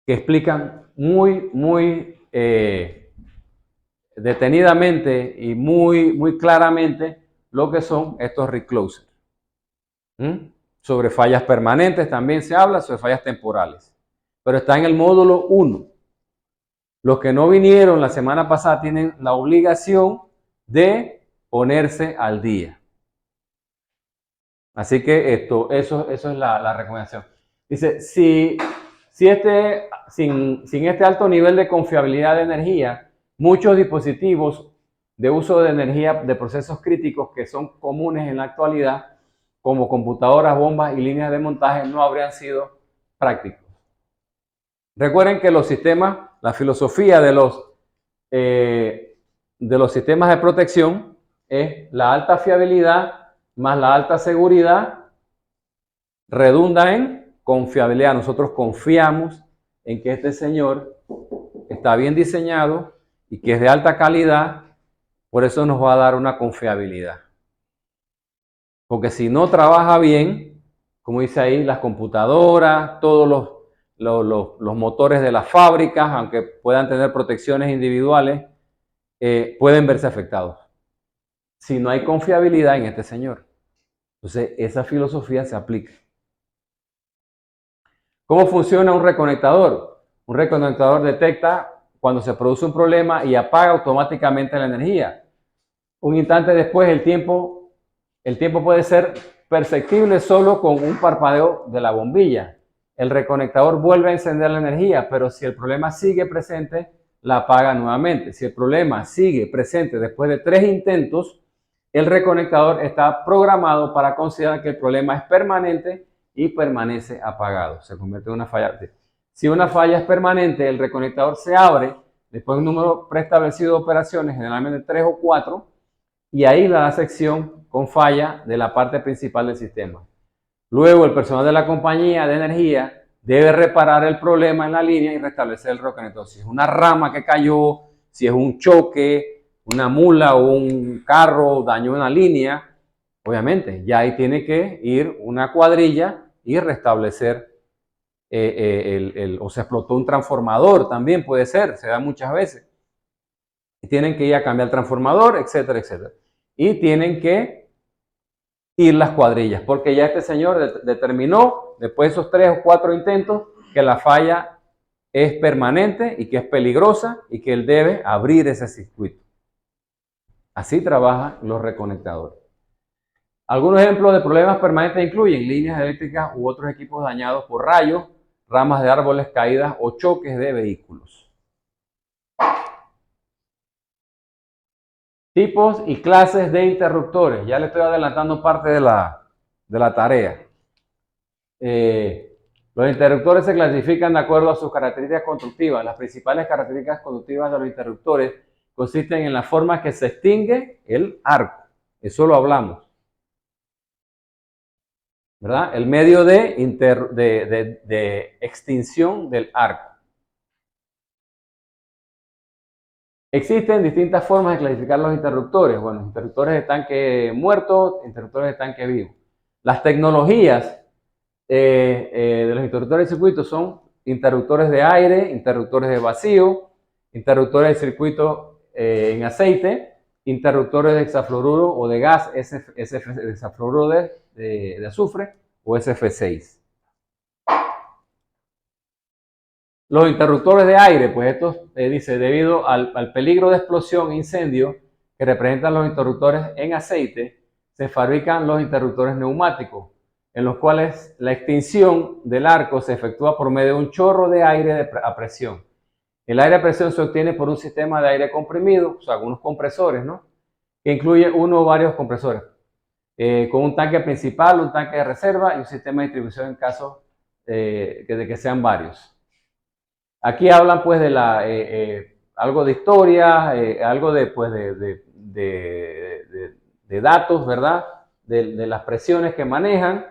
que explican muy detenidamente y muy claramente lo que son estos reclosers. Sobre fallas permanentes también se habla, sobre fallas temporales, pero está en el módulo 1. Los que no vinieron la semana pasada tienen la obligación de ponerse al día. Así que eso es la recomendación. Dice, sin este alto nivel de confiabilidad de energía, muchos dispositivos de uso de energía de procesos críticos que son comunes en la actualidad, como computadoras, bombas y líneas de montaje, no habrían sido prácticos. Recuerden que los sistemas, la filosofía de los sistemas de protección es la alta fiabilidad más la alta seguridad redunda en confiabilidad. Nosotros confiamos en que este señor está bien diseñado y que es de alta calidad, por eso nos va a dar una confiabilidad. Porque si no trabaja bien, como dice ahí, las computadoras, todos los motores de las fábricas, aunque puedan tener protecciones individuales, pueden verse afectados si no hay confiabilidad en este señor. Entonces, esa filosofía se aplica. ¿Cómo funciona un reconectador? Un reconectador detecta cuando se produce un problema y apaga automáticamente la energía. Un instante después, el tiempo puede ser perceptible solo con un parpadeo de la bombilla. El reconectador vuelve a encender la energía, pero si el problema sigue presente, la apaga nuevamente. Si el problema sigue presente después de 3 intentos, el reconectador está programado para considerar que el problema es permanente y permanece apagado. Se convierte en una falla. Si una falla es permanente, el reconectador se abre después de un número preestablecido de operaciones, generalmente 3 o 4, y ahí la sección con falla de la parte principal del sistema. Luego, el personal de la compañía de energía debe reparar el problema en la línea y restablecer el reconector. Si es una rama que cayó, si es un choque, una mula o un carro dañó una línea, obviamente ya ahí tiene que ir una cuadrilla y restablecer o se explotó un transformador, también puede ser, se da muchas veces. Y tienen que ir a cambiar el transformador, etcétera, etcétera. Y tienen que ir las cuadrillas, porque ya este señor determinó, después de esos 3 o 4 intentos, que la falla es permanente y que es peligrosa y que él debe abrir ese circuito. Así trabajan los reconectadores. Algunos ejemplos de problemas permanentes incluyen líneas eléctricas u otros equipos dañados por rayos, ramas de árboles caídas o choques de vehículos. Tipos y clases de interruptores. Ya le estoy adelantando parte de la tarea. Los interruptores se clasifican de acuerdo a sus características constructivas. Las principales características constructivas de los interruptores consisten en la forma que se extingue el arco. Eso lo hablamos, ¿verdad? El medio de extinción del arco. Existen distintas formas de clasificar los interruptores. Bueno, interruptores de tanque muerto, interruptores de tanque vivo. Las tecnologías de los interruptores de circuito son interruptores de aire, interruptores de vacío, interruptores de circuito en aceite, interruptores de hexafluoruro o de gas, hexafluoruro de azufre o SF6. Los interruptores de aire, pues estos dice, debido al peligro de explosión e incendio que representan los interruptores en aceite, se fabrican los interruptores neumáticos, en los cuales la extinción del arco se efectúa por medio de un chorro de aire a presión. El aire a presión se obtiene por un sistema de aire comprimido, o sea, algunos compresores, ¿no? Que incluye uno o varios compresores, con un tanque principal, un tanque de reserva y un sistema de distribución en caso de que sean varios. Aquí hablan pues de algo de historia, algo de datos, ¿verdad? De las presiones que manejan,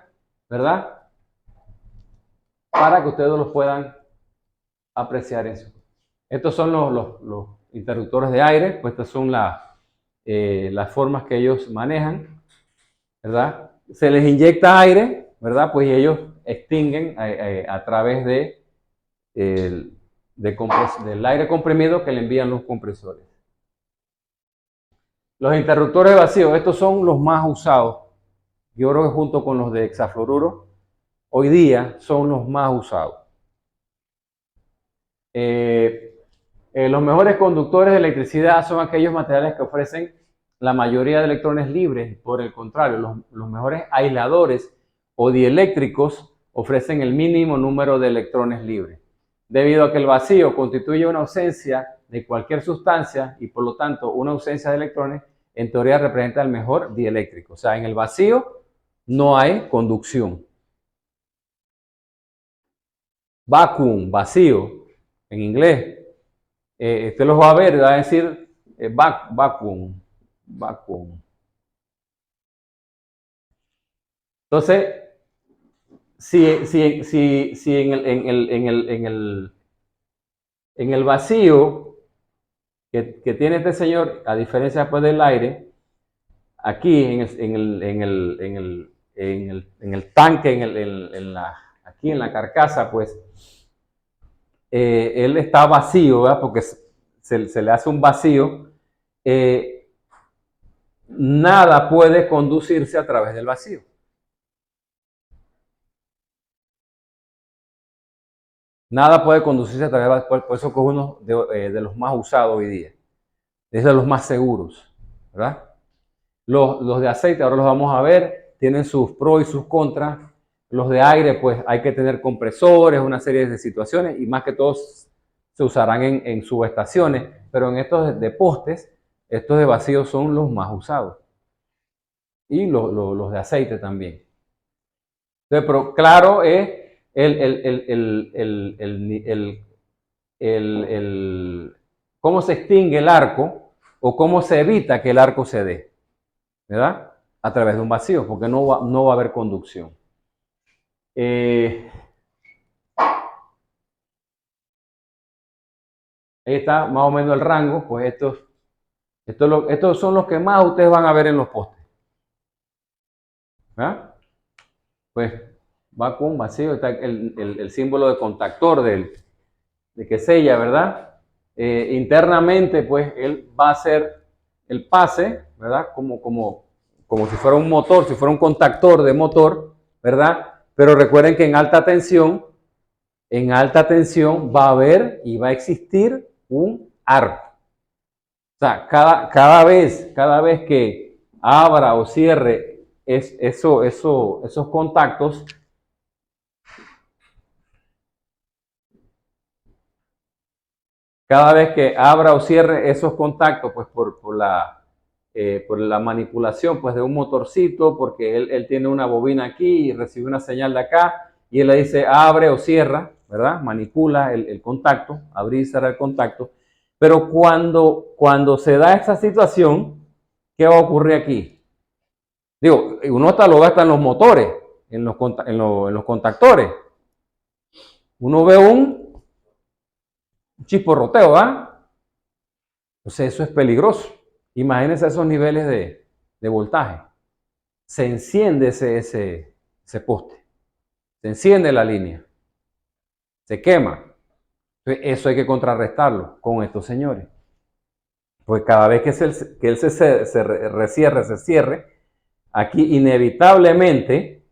¿verdad? Para que ustedes los puedan apreciar eso. Estos son los interruptores de aire, pues estas son las formas que ellos manejan, ¿verdad? Se les inyecta aire, ¿verdad? Pues ellos extinguen a través del aire comprimido que le envían los compresores. Los interruptores de vacío, estos son los más usados. Yo creo que junto con los de hexafluoruro, hoy día son los más usados. Los mejores conductores de electricidad son aquellos materiales que ofrecen la mayoría de electrones libres. Por el contrario, los mejores aisladores o dieléctricos ofrecen el mínimo número de electrones libres. Debido a que el vacío constituye una ausencia de cualquier sustancia y por lo tanto una ausencia de electrones, en teoría representa el mejor dieléctrico. O sea, en el vacío no hay conducción. Vacuum, vacío, en inglés, Usted los va a ver, va a decir vacuum. Entonces, si en el vacío que tiene este señor, a diferencia después del aire, aquí en el tanque, aquí en la carcasa, pues él está vacío, ¿verdad? Porque se le hace un vacío. Nada puede conducirse a través del vacío. Nada puede conducirse a través del vacío, por eso que es uno de los más usados hoy día. Es de los más seguros, ¿verdad? Los de aceite, ahora los vamos a ver, tienen sus pros y sus contras. Los de aire, pues hay que tener compresores, una serie de situaciones, y más que todos se usarán en subestaciones, pero en estos de postes, estos de vacío son los más usados. Y los de aceite también. Entonces, pero claro es cómo se extingue el arco o cómo se evita que el arco se dé, ¿verdad? A través de un vacío, porque no va a haber conducción. Ahí está más o menos el rango, pues estos son los que más ustedes van a ver en los postes. ¿Verdad? Pues vacuum, vacío, está el símbolo de contactor de que sella, ¿verdad? Internamente, pues él va a hacer el pase, ¿verdad? Como si fuera un motor, si fuera un contactor de motor, ¿verdad? Pero recuerden que en alta tensión va a haber y va a existir un arco. O sea, cada vez que abra o cierre esos contactos, cada vez que abra o cierre esos contactos, pues por la manipulación pues de un motorcito, porque él tiene una bobina aquí y recibe una señal de acá, y él le dice abre o cierra, ¿verdad? Manipula el contacto, abrir y cerrar el contacto. Pero cuando se da esa situación, ¿qué va a ocurrir aquí? Digo, uno hasta lo ve hasta en los motores, en los contactores. Uno ve un chisporroteo, ¿ah? Entonces eso es peligroso. Imagínense esos niveles de voltaje. Se enciende ese poste, se enciende la línea, se quema. Entonces, eso hay que contrarrestarlo con estos señores. Pues cada vez que él se cierre, aquí inevitablemente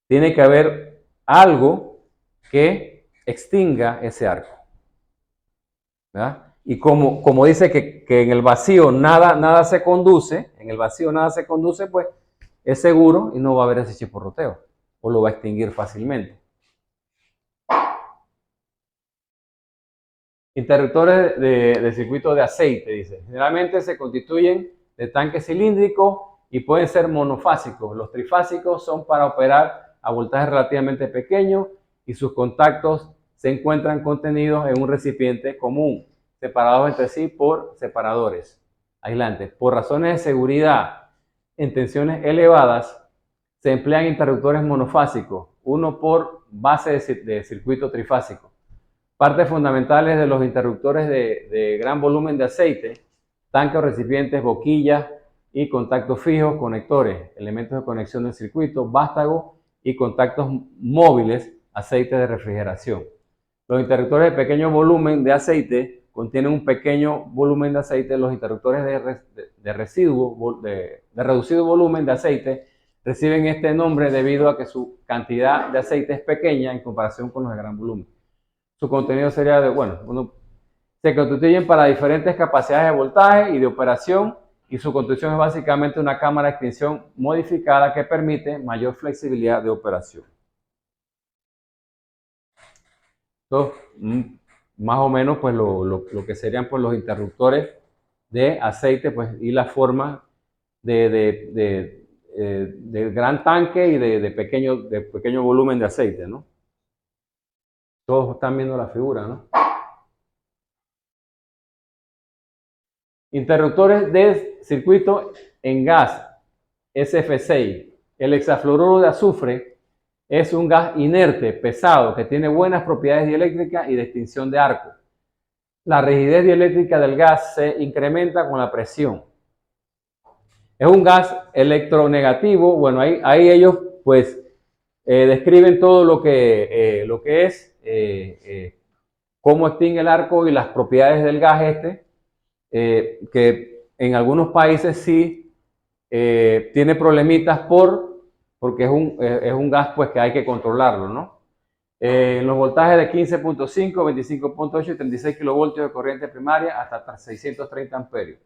tiene que haber algo que extinga ese arco, ¿verdad? Y como dice que en el vacío nada se conduce, pues es seguro y no va a haber ese chisporroteo o lo va a extinguir fácilmente. Interruptores de circuito de aceite, dice. Generalmente se constituyen de tanques cilíndricos y pueden ser monofásicos. Los trifásicos son para operar a voltajes relativamente pequeños y sus contactos se encuentran contenidos en un recipiente común, separados entre sí por separadores aislantes. Por razones de seguridad en tensiones elevadas, se emplean interruptores monofásicos, uno por base de circuito trifásico. Partes fundamentales de los interruptores de gran volumen de aceite: tanques o recipientes, boquillas y contactos fijos, conectores, elementos de conexión del circuito, vástago y contactos móviles, aceite de refrigeración. Los interruptores de pequeño volumen de aceite contienen un pequeño volumen de aceite. Los interruptores de reducido volumen de aceite reciben este nombre debido a que su cantidad de aceite es pequeña en comparación con los de gran volumen. Su contenido sería se constituyen para diferentes capacidades de voltaje y de operación, y su construcción es básicamente una cámara de extinción modificada que permite mayor flexibilidad de operación. Entonces, más o menos pues lo que serían pues los interruptores de aceite, pues, y la forma de gran tanque y de pequeño volumen de aceite, ¿no? Todos están viendo la figura, ¿no? Interruptores de circuito en gas, SF6. El hexafluoruro de azufre es un gas inerte, pesado, que tiene buenas propiedades dieléctricas y de extinción de arco. La rigidez dieléctrica del gas se incrementa con la presión. Es un gas electronegativo. Bueno, ahí ellos pues describen todo lo que es, cómo extingue el arco y las propiedades del gas que en algunos países sí tiene problemitas porque es un gas pues que hay que controlarlo, ¿no? En los voltajes de 15.5, 25.8 y 36 kilovoltios de corriente primaria hasta 630 amperios.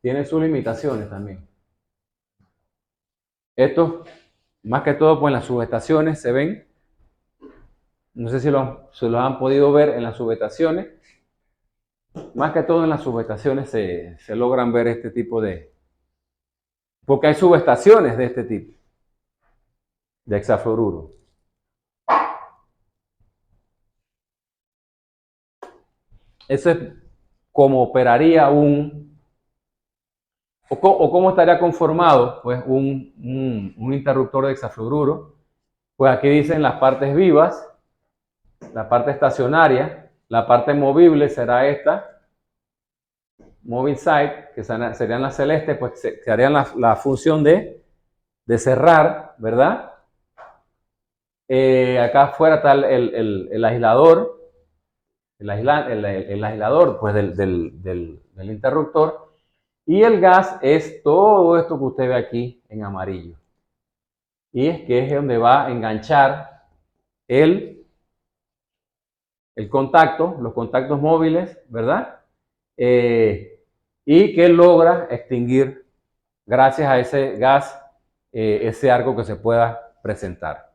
Tiene sus limitaciones también. Estos, más que todo, pues en las subestaciones se ven. No sé si lo han podido ver en las subestaciones. Más que todo en las subestaciones se logran ver este tipo de... Porque hay subestaciones de este tipo, de hexafluoruro. Eso es como operaría o cómo estaría conformado pues un interruptor de hexafluoruro. Pues aquí dicen las partes vivas, la parte estacionaria, la parte movible será esta, moving side, que serían las celestes, pues que harían la función de cerrar, ¿verdad? Acá afuera está el aislador, el aislador pues del interruptor. Y el gas es todo esto que usted ve aquí en amarillo. Y es que es donde va a enganchar el contacto, los contactos móviles, ¿verdad? Y que logra extinguir, gracias a ese gas, ese arco que se pueda presentar.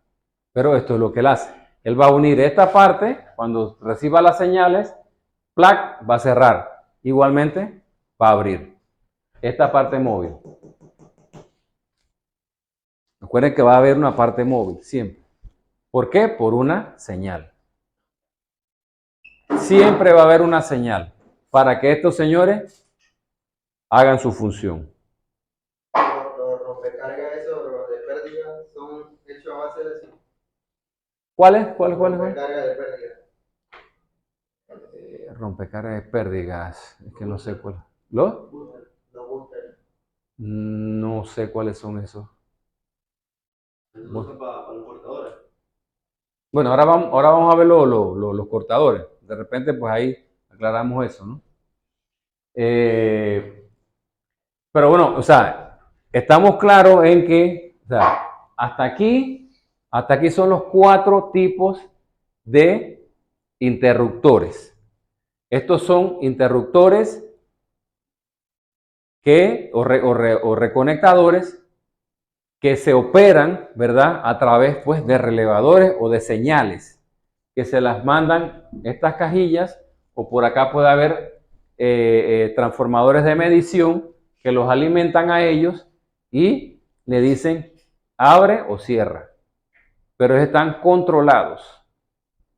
Pero esto es lo que él hace. Él va a unir esta parte, cuando reciba las señales, ¡plac!, va a cerrar. Igualmente, va a abrir esta parte móvil. Recuerden que va a haber una parte móvil, siempre. ¿Por qué? Por una señal. Siempre va a haber una señal para que estos señores hagan su función. Los rompecargas, esos de pérdida, son hechos a base de sí. ¿Cuáles? Rompecargas de pérdida. Rompecargas de pérdidas. Es que no sé cuál. ¿Los? Los boosters. No sé cuáles son esos. Eso es para los cortadores. Bueno, ahora vamos a ver los cortadores. De repente, pues ahí aclaramos eso, ¿no? Pero bueno, o sea, estamos claros en que, o sea, hasta aquí son los 4 tipos de interruptores. Estos son interruptores o reconectadores que se operan, ¿verdad?, a través pues de relevadores o de señales que se las mandan estas cajillas, o por acá puede haber transformadores de medición que los alimentan a ellos y le dicen abre o cierra, pero están controlados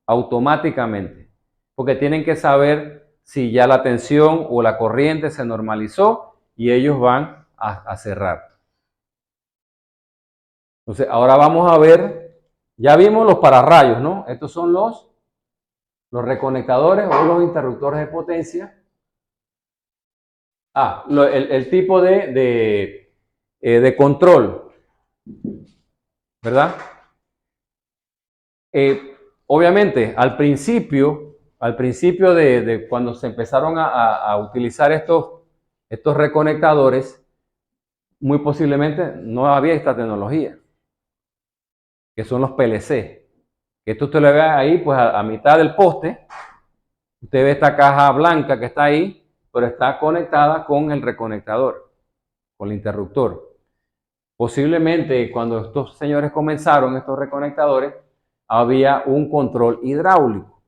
automáticamente porque tienen que saber si ya la tensión o la corriente se normalizó y ellos van a cerrar. Entonces, ahora vamos a ver, ya vimos los pararrayos, ¿no? Estos son los reconectadores o los interruptores de potencia. El tipo de control, ¿verdad? Obviamente, al principio de cuando se empezaron a utilizar estos reconectadores, muy posiblemente no había esta tecnología, que son los PLC. Esto usted lo ve ahí, pues a mitad del poste, usted ve esta caja blanca que está ahí, pero está conectada con el reconectador, con el interruptor. Posiblemente cuando estos señores comenzaron, estos reconectadores, había un control hidráulico,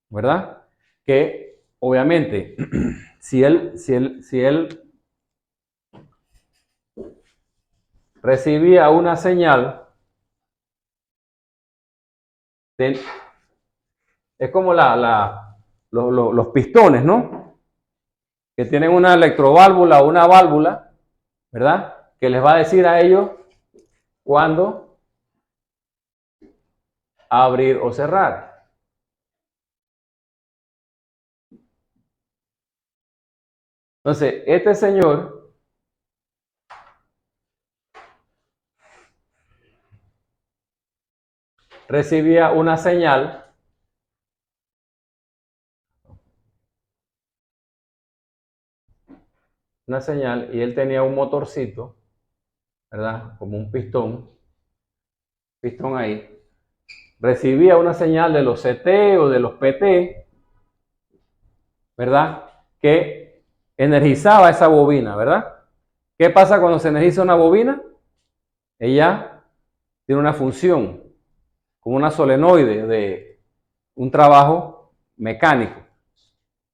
¿verdad? Que obviamente, si él recibía una señal, es como los pistones, ¿no? que tienen una electroválvula o una válvula, ¿verdad? Que les va a decir a ellos cuándo abrir o cerrar. Entonces, este señor recibía una señal y él tenía un motorcito, ¿verdad? Como un pistón ahí. Recibía una señal de los CT o de los PT, ¿verdad? Que energizaba esa bobina, ¿verdad? ¿Qué pasa cuando se energiza una bobina? Ella tiene una función, como una solenoide de un trabajo mecánico.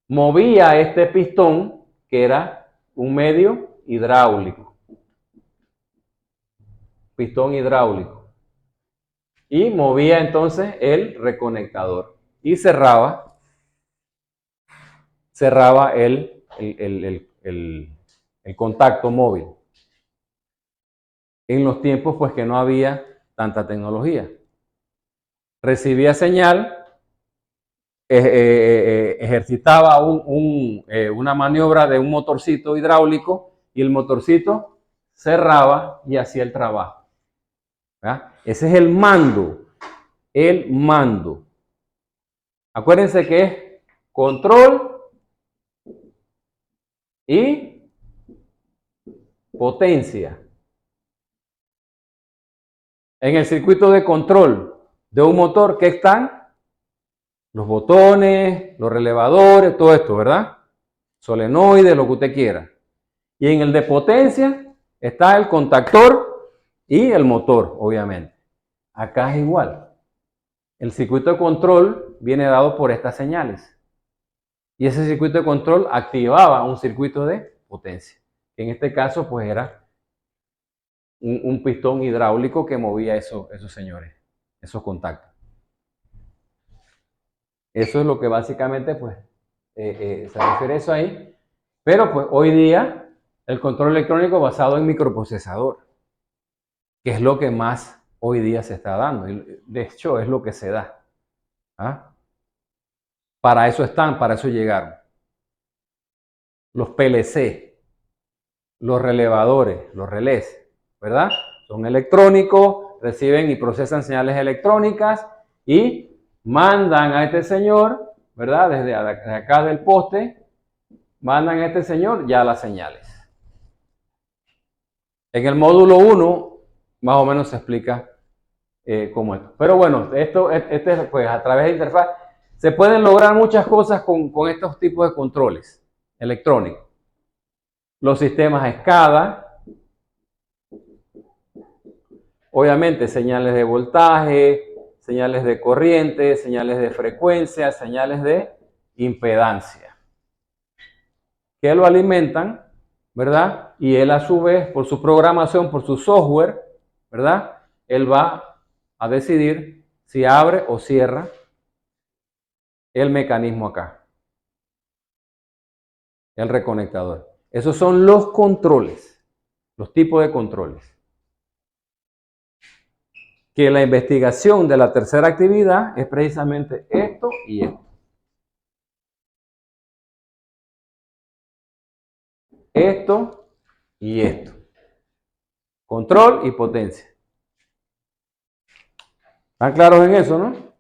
Movía este pistón, que era un medio hidráulico. Pistón hidráulico. Y movía entonces el reconectador. Y cerraba el contacto móvil. En los tiempos pues que no había tanta tecnología. Recibía señal, ejercitaba una maniobra de un motorcito hidráulico y el motorcito cerraba y hacía el trabajo. ¿Verdad? Ese es el mando. El mando. Acuérdense que es control y potencia. En el circuito de control de un motor, ¿qué están? Los botones, los relevadores, todo esto, ¿verdad? Solenoide, lo que usted quiera. Y en el de potencia está el contactor y el motor, obviamente. Acá es igual. El circuito de control viene dado por estas señales. Y ese circuito de control activaba un circuito de potencia. En este caso, pues era un pistón hidráulico que movía esos señores, esos contactos. Eso es lo que básicamente, pues, se refiere a eso ahí. Pero, pues, hoy día, el control electrónico basado en microprocesador, que es lo que más hoy día se está dando. Y de hecho, es lo que se da. ¿Ah? Para eso están, para eso llegaron. Los PLC, los relevadores, los relés, ¿verdad? Son electrónicos, reciben y procesan señales electrónicas y mandan a este señor, ¿verdad? Desde acá del poste, mandan a este señor ya las señales. En el módulo 1, más o menos se explica cómo es. Pero bueno, pues a través de interfaz, se pueden lograr muchas cosas con estos tipos de controles electrónicos. Los sistemas SCADA, obviamente señales de voltaje, señales de corriente, señales de frecuencia, señales de impedancia, que lo alimentan, ¿verdad? Y él a su vez, por su programación, por su software, ¿verdad? Él va a decidir si abre o cierra el mecanismo acá, el reconectador. Esos son los controles, los tipos de controles. Que la investigación de la tercera actividad es precisamente esto y esto. Esto y esto. Control y potencia. ¿Están claros en eso, no?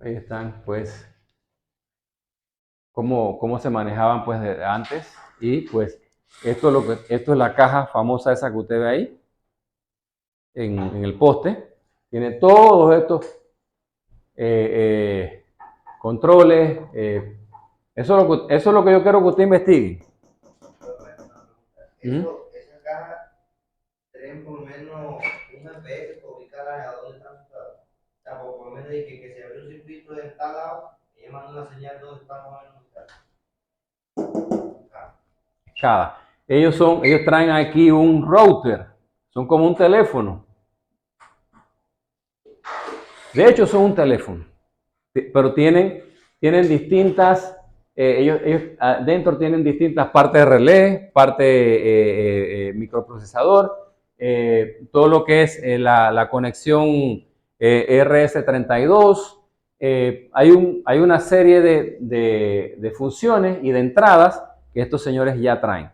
Ahí están, pues, cómo se manejaban pues de antes. Y pues, esto es la caja famosa esa que usted ve ahí, en el poste. Tiene todos estos controles. Eso es lo que yo quiero que usted investigue. Esas cajas tienen por lo menos un GPS para ubicarlas a dónde están ubicadas. O sea, por lo menos que se abre un circuito de tal lado, ella manda una señal donde está más o menos ubicada. Ellos traen aquí un router, son como un teléfono. De hecho, son un teléfono, pero tienen distintas, ellos dentro tienen distintas partes de relé, parte microprocesador, todo lo que es la conexión RS32. Hay una serie de funciones y de entradas que estos señores ya traen.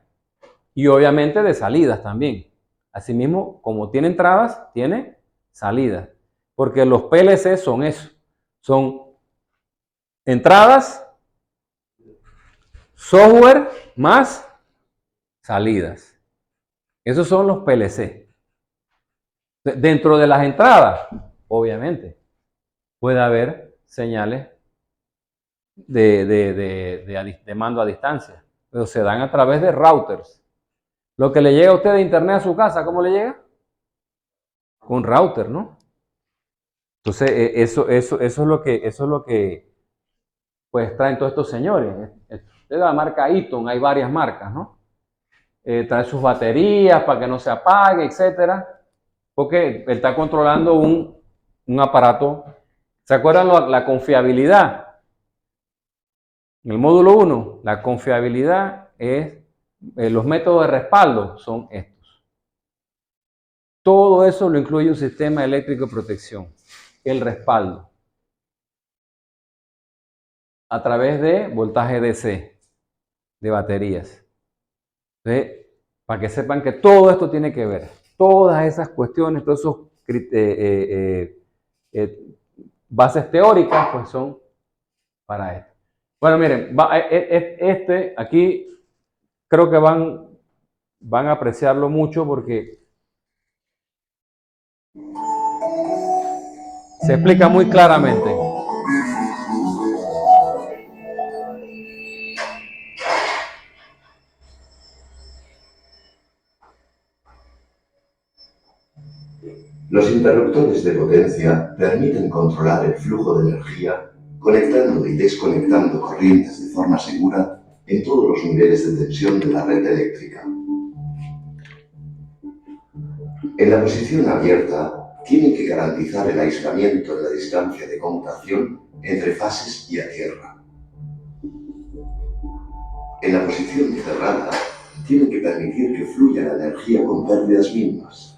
Y obviamente de salidas también. Asimismo, como tiene entradas, tiene salidas. Porque los PLC son eso. Son entradas, software más salidas. Esos son los PLC. Dentro de las entradas, obviamente, puede haber señales de mando a distancia. Pero se dan a través de routers. Lo que le llega a usted de internet a su casa, ¿cómo le llega? Con router, ¿no? Entonces, eso es lo que pues traen todos estos señores. Es la marca Eaton, hay varias marcas, ¿no? Trae sus baterías para que no se apague, etcétera. Porque él está controlando un aparato. ¿Se acuerdan la confiabilidad? En el módulo 1, la confiabilidad es, los métodos de respaldo son estos. Todo eso lo incluye un sistema eléctrico de protección. El respaldo. A través de voltaje DC, de baterías. Entonces, para que sepan que todo esto tiene que ver. Todas esas cuestiones, todos esos bases teóricas, pues son para esto. Bueno, miren, aquí creo que van a apreciarlo mucho porque se explica muy claramente. Los interruptores de potencia permiten controlar el flujo de energía conectando y desconectando corrientes de forma segura en todos los niveles de tensión de la red eléctrica. En la posición abierta, tienen que garantizar el aislamiento en la distancia de conmutación entre fases y a tierra. En la posición cerrada, tienen que permitir que fluya la energía con pérdidas mínimas.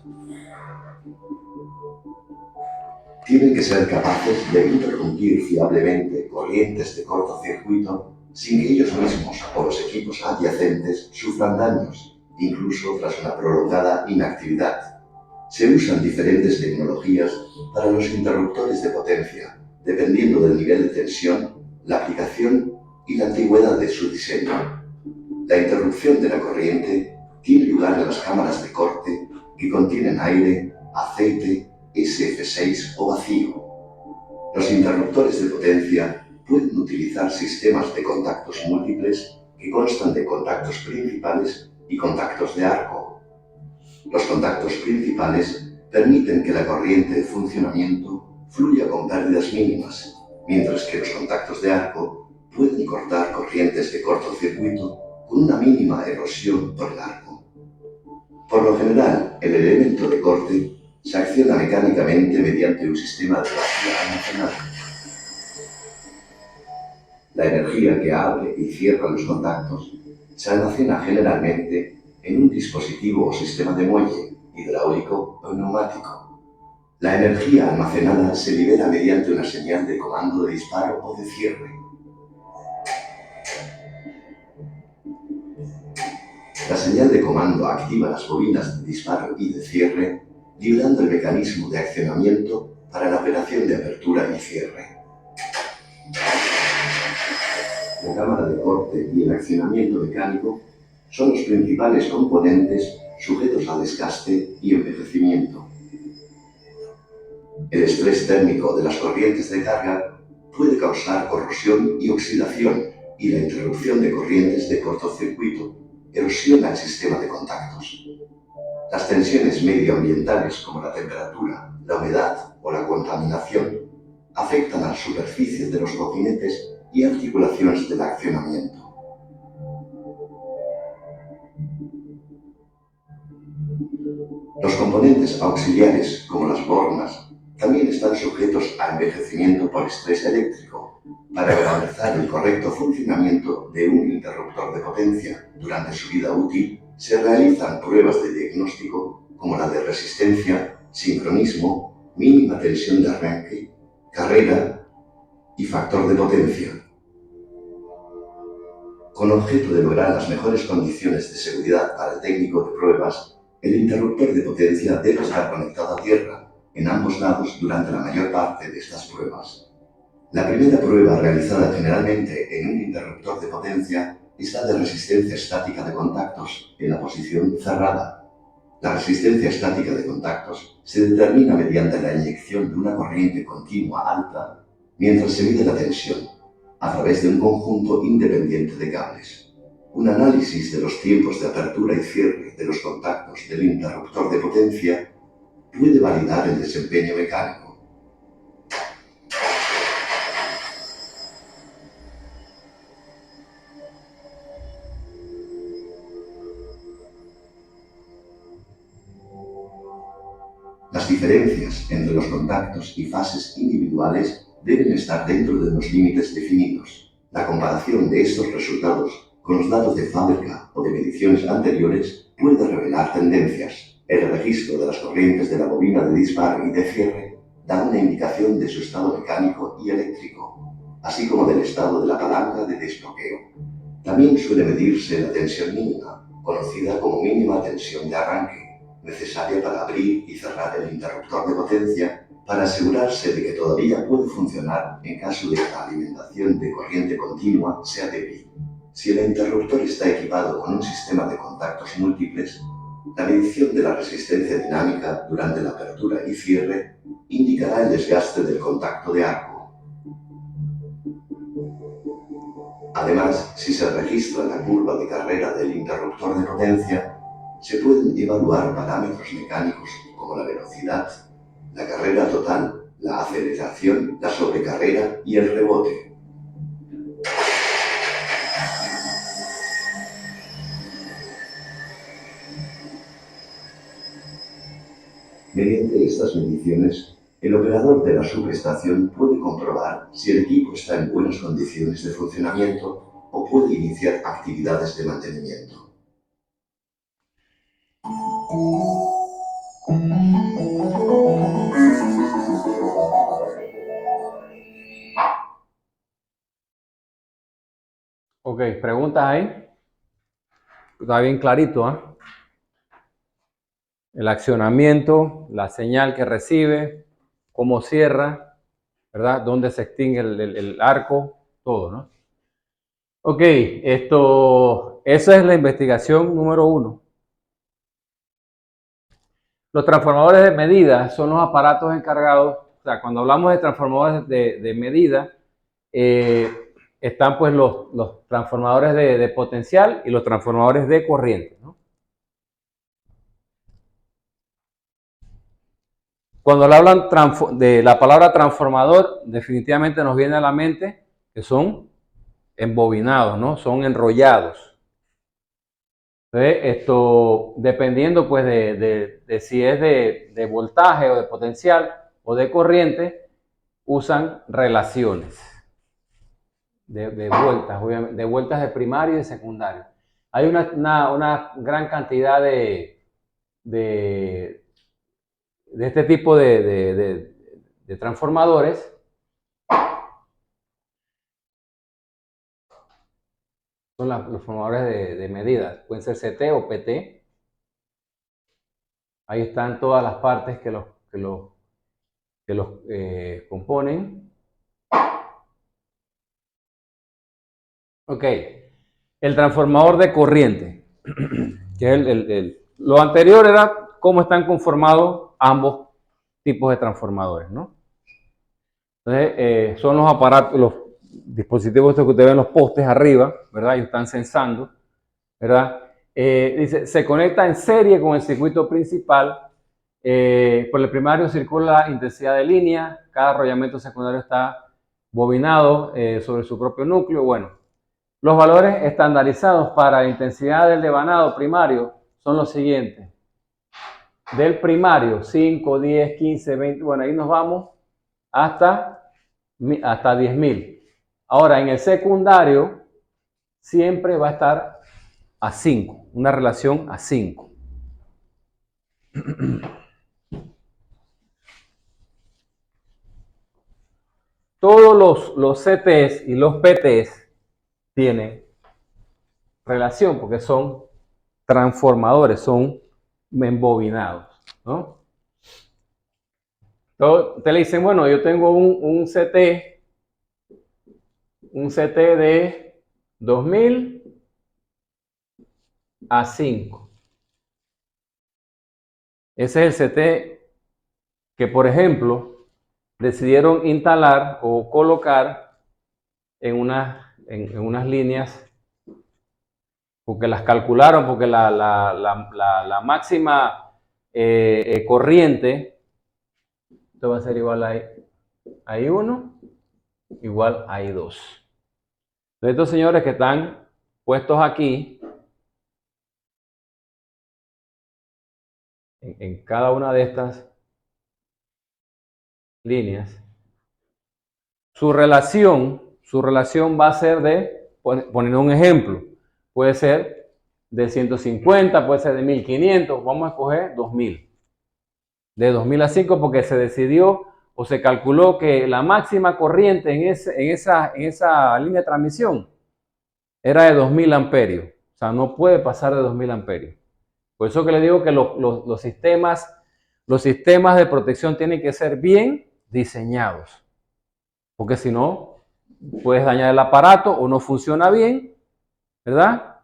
Tienen que ser capaces de interrumpir fiablemente corrientes de cortocircuito sin que ellos mismos o los equipos adyacentes sufran daños, incluso tras una prolongada inactividad. Se usan diferentes tecnologías para los interruptores de potencia, dependiendo del nivel de tensión, la aplicación y la antigüedad de su diseño. La interrupción de la corriente tiene lugar en las cámaras de corte que contienen aire, aceite, SF6 o vacío. Los interruptores de potencia pueden utilizar sistemas de contactos múltiples que constan de contactos principales y contactos de arco. Los contactos principales permiten que la corriente de funcionamiento fluya con pérdidas mínimas, mientras que los contactos de arco pueden cortar corrientes de cortocircuito con una mínima erosión por el arco. Por lo general, el elemento de corte se acciona mecánicamente mediante un sistema de energía almacenada. La energía que abre y cierra los contactos se almacena generalmente en un dispositivo o sistema de muelle, hidráulico o neumático. La energía almacenada se libera mediante una señal de comando de disparo o de cierre. La señal de comando activa las bobinas de disparo y de cierre, liberando el mecanismo de accionamiento para la operación de apertura y cierre. La cámara de corte y el accionamiento mecánico son los principales componentes sujetos a desgaste y envejecimiento. El estrés térmico de las corrientes de carga puede causar corrosión y oxidación, y la interrupción de corrientes de cortocircuito erosiona el sistema de contactos. Las tensiones medioambientales como la temperatura, la humedad o la contaminación afectan a las superficies de los cojinetes y articulaciones del accionamiento. Los componentes auxiliares como las bornas también están sujetos a envejecimiento por estrés eléctrico. Para garantizar el correcto funcionamiento de un interruptor de potencia durante su vida útil, se realizan pruebas de diagnóstico como la de resistencia, sincronismo, mínima tensión de arranque, carrera y factor de potencia. Con objeto de lograr las mejores condiciones de seguridad para el técnico de pruebas, el interruptor de potencia debe estar conectado a tierra en ambos lados durante la mayor parte de estas pruebas. La primera prueba realizada generalmente en un interruptor de potencia es la de resistencia estática de contactos en la posición cerrada. La resistencia estática de contactos se determina mediante la inyección de una corriente continua alta mientras se mide la tensión a través de un conjunto independiente de cables. Un análisis de los tiempos de apertura y cierre de los contactos del interruptor de potencia puede validar el desempeño mecánico. Las diferencias entre los contactos y fases individuales deben estar dentro de unos límites definidos. La comparación de estos resultados con los datos de fábrica o de mediciones anteriores puede revelar tendencias. El registro de las corrientes de la bobina de disparo y de cierre da una indicación de su estado mecánico y eléctrico, así como del estado de la palanca de desbloqueo. También suele medirse la tensión mínima, conocida como mínima tensión de arranque, necesaria para abrir y cerrar el interruptor de potencia para asegurarse de que todavía puede funcionar en caso de que la alimentación de corriente continua sea débil. Si el interruptor está equipado con un sistema de contactos múltiples, la medición de la resistencia dinámica durante la apertura y cierre indicará el desgaste del contacto de arco. Además, si se registra la curva de carrera del interruptor de potencia, se pueden evaluar parámetros mecánicos como la velocidad, la carrera total, la aceleración, la sobrecarrera y el rebote. Mediante estas mediciones, el operador de la subestación puede comprobar si el equipo está en buenas condiciones de funcionamiento o puede iniciar actividades de mantenimiento. Ok, preguntas ahí. Está bien clarito, ¿eh? El accionamiento, la señal que recibe, cómo cierra, ¿verdad? Dónde se extingue el arco, todo, ¿no? Ok, esa es la investigación número 1. Los transformadores de medida son los aparatos encargados, o sea, cuando hablamos de transformadores de medida, están pues los transformadores de potencial y los transformadores de corriente, ¿no? Cuando le hablan de la palabra transformador, definitivamente nos viene a la mente que son embobinados, ¿no? Son enrollados. Entonces, dependiendo pues de si es de voltaje o de potencial o de corriente, usan relaciones de vueltas, obviamente, de vueltas de primario y de secundario. Hay una gran cantidad de este tipo de transformadores. Son los formadores de medidas, pueden ser CT o PT. Ahí están todas las partes que los componen. Ok, el transformador de corriente, que es lo anterior era cómo están conformados ambos tipos de transformadores, ¿no? Entonces, son los aparatos, los dispositivos estos que ustedes ven, los postes arriba, ¿verdad? Ellos están sensando, ¿verdad? Dice, se conecta en serie con el circuito principal. Por el primario circula intensidad de línea, cada arrollamiento secundario está bobinado sobre su propio núcleo. Bueno, los valores estandarizados para la intensidad del devanado primario son los siguientes. del primario, 5, 10, 15, 20, bueno, ahí nos vamos hasta 10.000. Ahora, en el secundario, siempre va a estar a 5, una relación a 5. Todos los CTs y los PTs tienen relación porque son transformadores, son embobinados, ¿no? Entonces, te le dicen, bueno, yo tengo un CT de 2000 a 5. Ese es el CT que, por ejemplo, decidieron instalar o colocar en unas líneas, porque las calcularon, porque la máxima corriente, esto va a ser igual a I1, igual a I2. Entonces, estos señores que están puestos aquí, en cada una de estas líneas, su relación va a ser de, poniendo un ejemplo, puede ser de 150, puede ser de 1500, vamos a escoger 2000. De 2000 a 5 porque se decidió o se calculó que la máxima corriente en esa línea de transmisión era de 2000 amperios. O sea, no puede pasar de 2000 amperios. Por eso que le digo que los sistemas de protección tienen que ser bien diseñados. Porque si no, puedes dañar el aparato o no funciona bien, ¿verdad?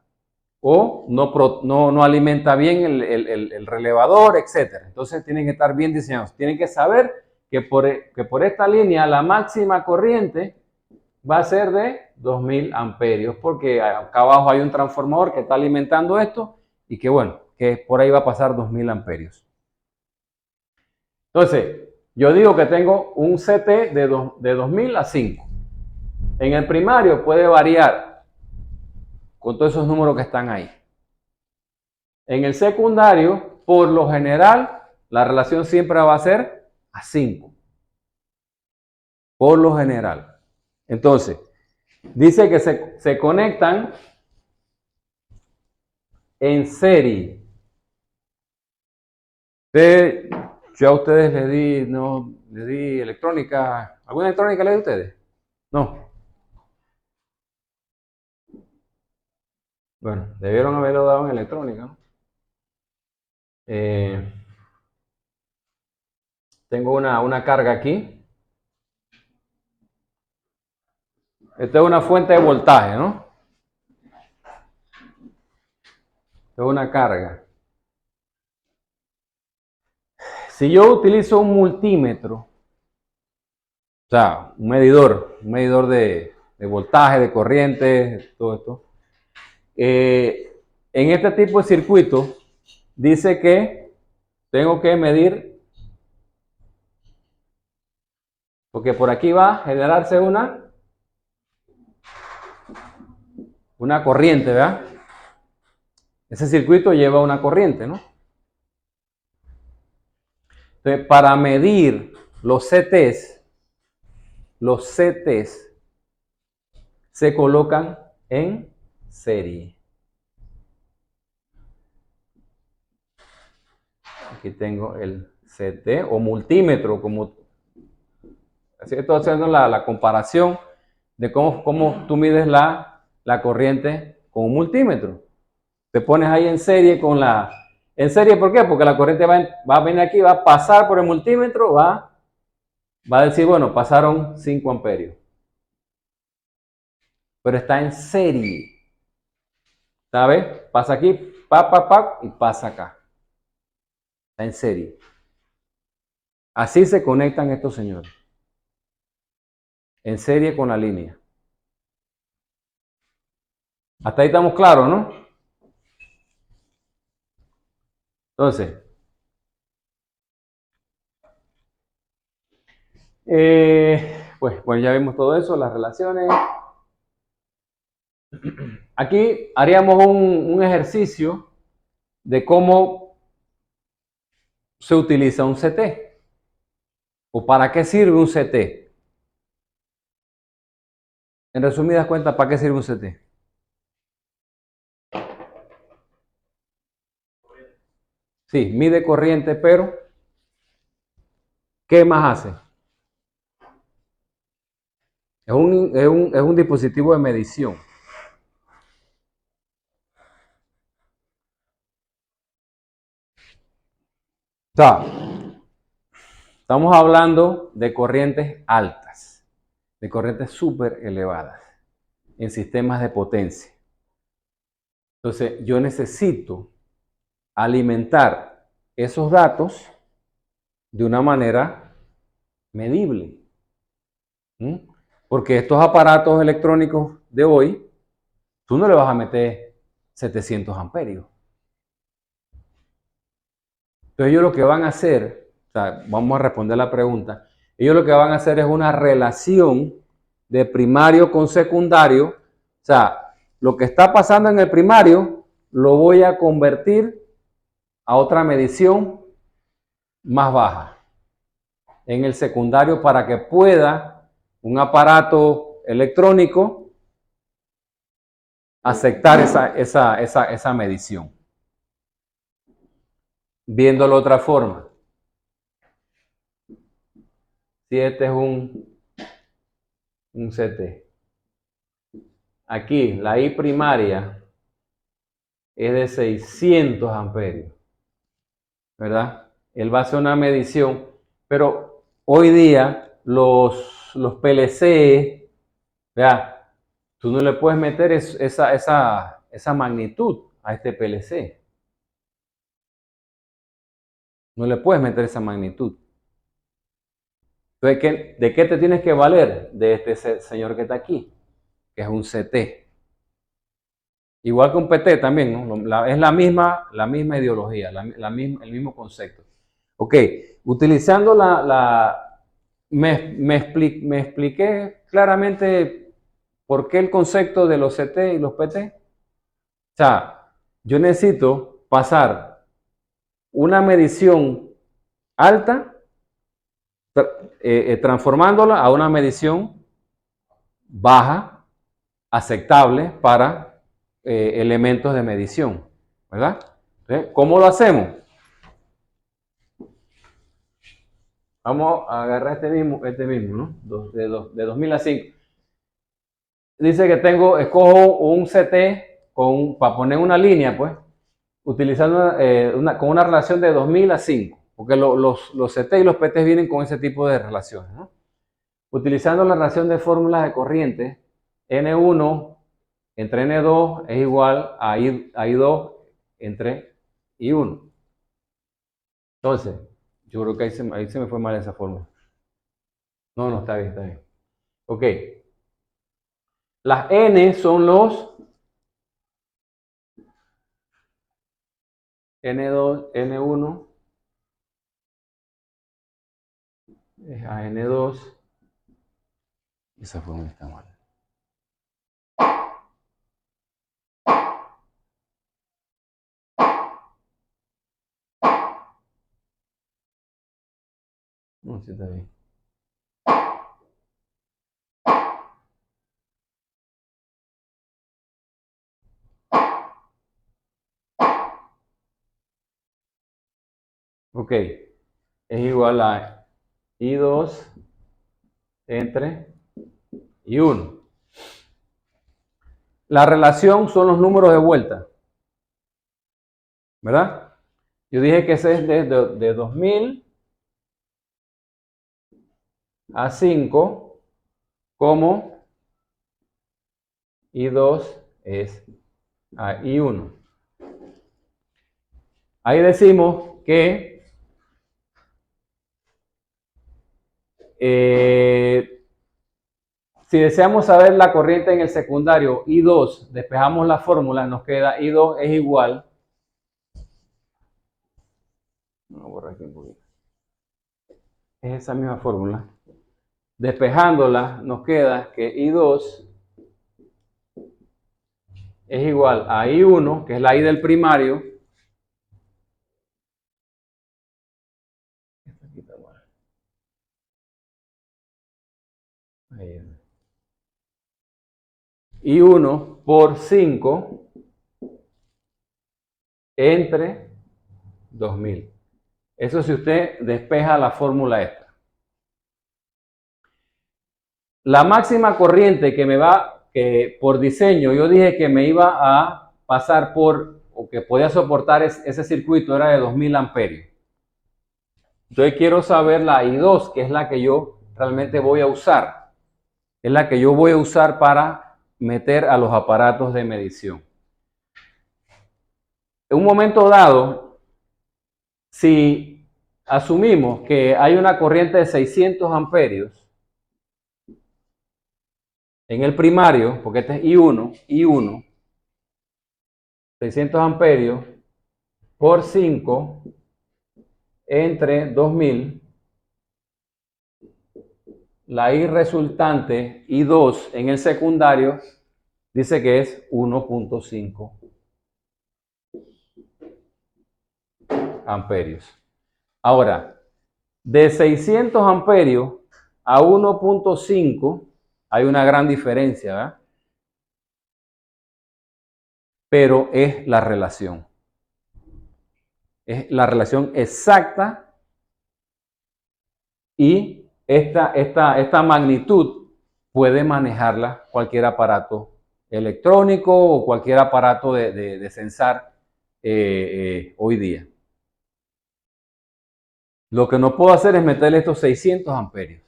O no alimenta bien el relevador, etc. Entonces tienen que estar bien diseñados. Tienen que saber que por esta línea la máxima corriente va a ser de 2000 amperios, porque acá abajo hay un transformador que está alimentando esto y que bueno, que por ahí va a pasar 2000 amperios. Entonces, yo digo que tengo un CT de 2000 a 5. En el primario puede variar con todos esos números que están ahí. En el secundario, por lo general, la relación siempre va a ser a 5. Por lo general. Entonces, dice que se conectan en serie. Yo a ustedes les di electrónica. ¿Alguna electrónica le di a ustedes? No. Bueno, debieron haberlo dado en electrónica, ¿no? Tengo una carga aquí. Esta es una fuente de voltaje, ¿no? Esta es una carga. Si yo utilizo un multímetro, o sea, un medidor de voltaje, de corriente, todo esto, en este tipo de circuito dice que tengo que medir, porque por aquí va a generarse una corriente, ¿verdad? Ese circuito lleva una corriente, ¿no? Entonces, para medir los CTs se colocan en serie. Aquí tengo el CT o multímetro, como así que estoy haciendo la comparación de cómo tú mides la corriente con un multímetro. Te pones ahí en serie ¿En serie por qué? Porque la corriente va a venir aquí, va a pasar por el multímetro, va a decir, bueno, pasaron 5 amperios. Pero está en serie. ¿Sabes? Pasa aquí, y pasa acá. Está en serie. Así se conectan estos señores. En serie con la línea. Hasta ahí estamos claros, ¿no? Entonces, pues ya vimos todo eso, las relaciones. Aquí haríamos un ejercicio de cómo se utiliza un CT. ¿O para qué sirve un CT? En resumidas cuentas, ¿para qué sirve un CT? Sí, mide corriente, pero ¿qué más hace? Es un dispositivo de medición. O sea, estamos hablando de corrientes altas, de corrientes súper elevadas, en sistemas de potencia. Entonces, yo necesito alimentar esos datos de una manera medible. Porque estos aparatos electrónicos de hoy, tú no le vas a meter 700 amperios. Entonces ellos lo que van a hacer, o sea, vamos a responder la pregunta, ellos lo que van a hacer es una relación de primario con secundario. O sea, lo que está pasando en el primario lo voy a convertir a otra medición más baja en el secundario para que pueda un aparato electrónico aceptar esa medición. Viéndolo de otra forma, si este es un CT, aquí la I primaria es de 600 amperios, ¿verdad? Él va a hacer una medición, pero hoy día los PLC, ¿verdad? Tú no le puedes meter esa magnitud a este PLC. No le puedes meter esa magnitud. Entonces, ¿de qué te tienes que valer? De este señor que está aquí, que es un CT. Igual que un PT también, ¿no? Es la misma ideología, el mismo concepto. Ok, utilizando me expliqué claramente por qué el concepto de los CT y los PT. O sea, yo necesito pasar una medición alta, transformándola a una medición baja, aceptable para elementos de medición, ¿verdad? Entonces, ¿cómo lo hacemos? Vamos a agarrar este mismo, ¿no? De 2000 a 5. Dice que escojo un CT para poner una línea, pues, utilizando con una relación de 2000 a 5, porque los CT y los PT vienen con ese tipo de relaciones, ¿no? Utilizando la relación de fórmulas de corriente, N1 entre N2 es igual a I2 entre I1. Entonces, yo creo que ahí se me fue mal esa fórmula. No, está bien, está bien. Ok. Las N son los N2, N1 es a N2. Esa fórmula está mal. No, sí está bien. Ok, es igual a I2 entre I1. La relación son los números de vuelta, ¿verdad? Yo dije que ese es de 2000 a 5, como I2 es a I1. Ahí decimos que si deseamos saber la corriente en el secundario I2, despejamos la fórmula, nos queda I2 es igual. Vamos a borrar aquí un poquito. Es esa misma fórmula. Despejándola, nos queda que I2 es igual a I1, que es la I del primario, y 1 por 5 entre 2000. Eso si usted despeja la fórmula esta. La máxima corriente que me va, que por diseño yo dije que me iba a pasar por, o que podía soportar ese circuito, era de 2000 amperios. Entonces quiero saber la I2, que es la que yo realmente voy a usar. Es la que yo voy a usar para meter a los aparatos de medición. En un momento dado, si asumimos que hay una corriente de 600 amperios en el primario, porque este es I1, 600 amperios por 5 entre 2000, la I resultante, I2 en el secundario, dice que es 1.5 amperios. Ahora, de 600 amperios a 1.5 hay una gran diferencia, ¿verdad? Pero es la relación. Es la relación exacta y esta magnitud puede manejarla cualquier aparato electrónico o cualquier aparato de sensar hoy día. Lo que no puedo hacer es meterle estos 600 amperios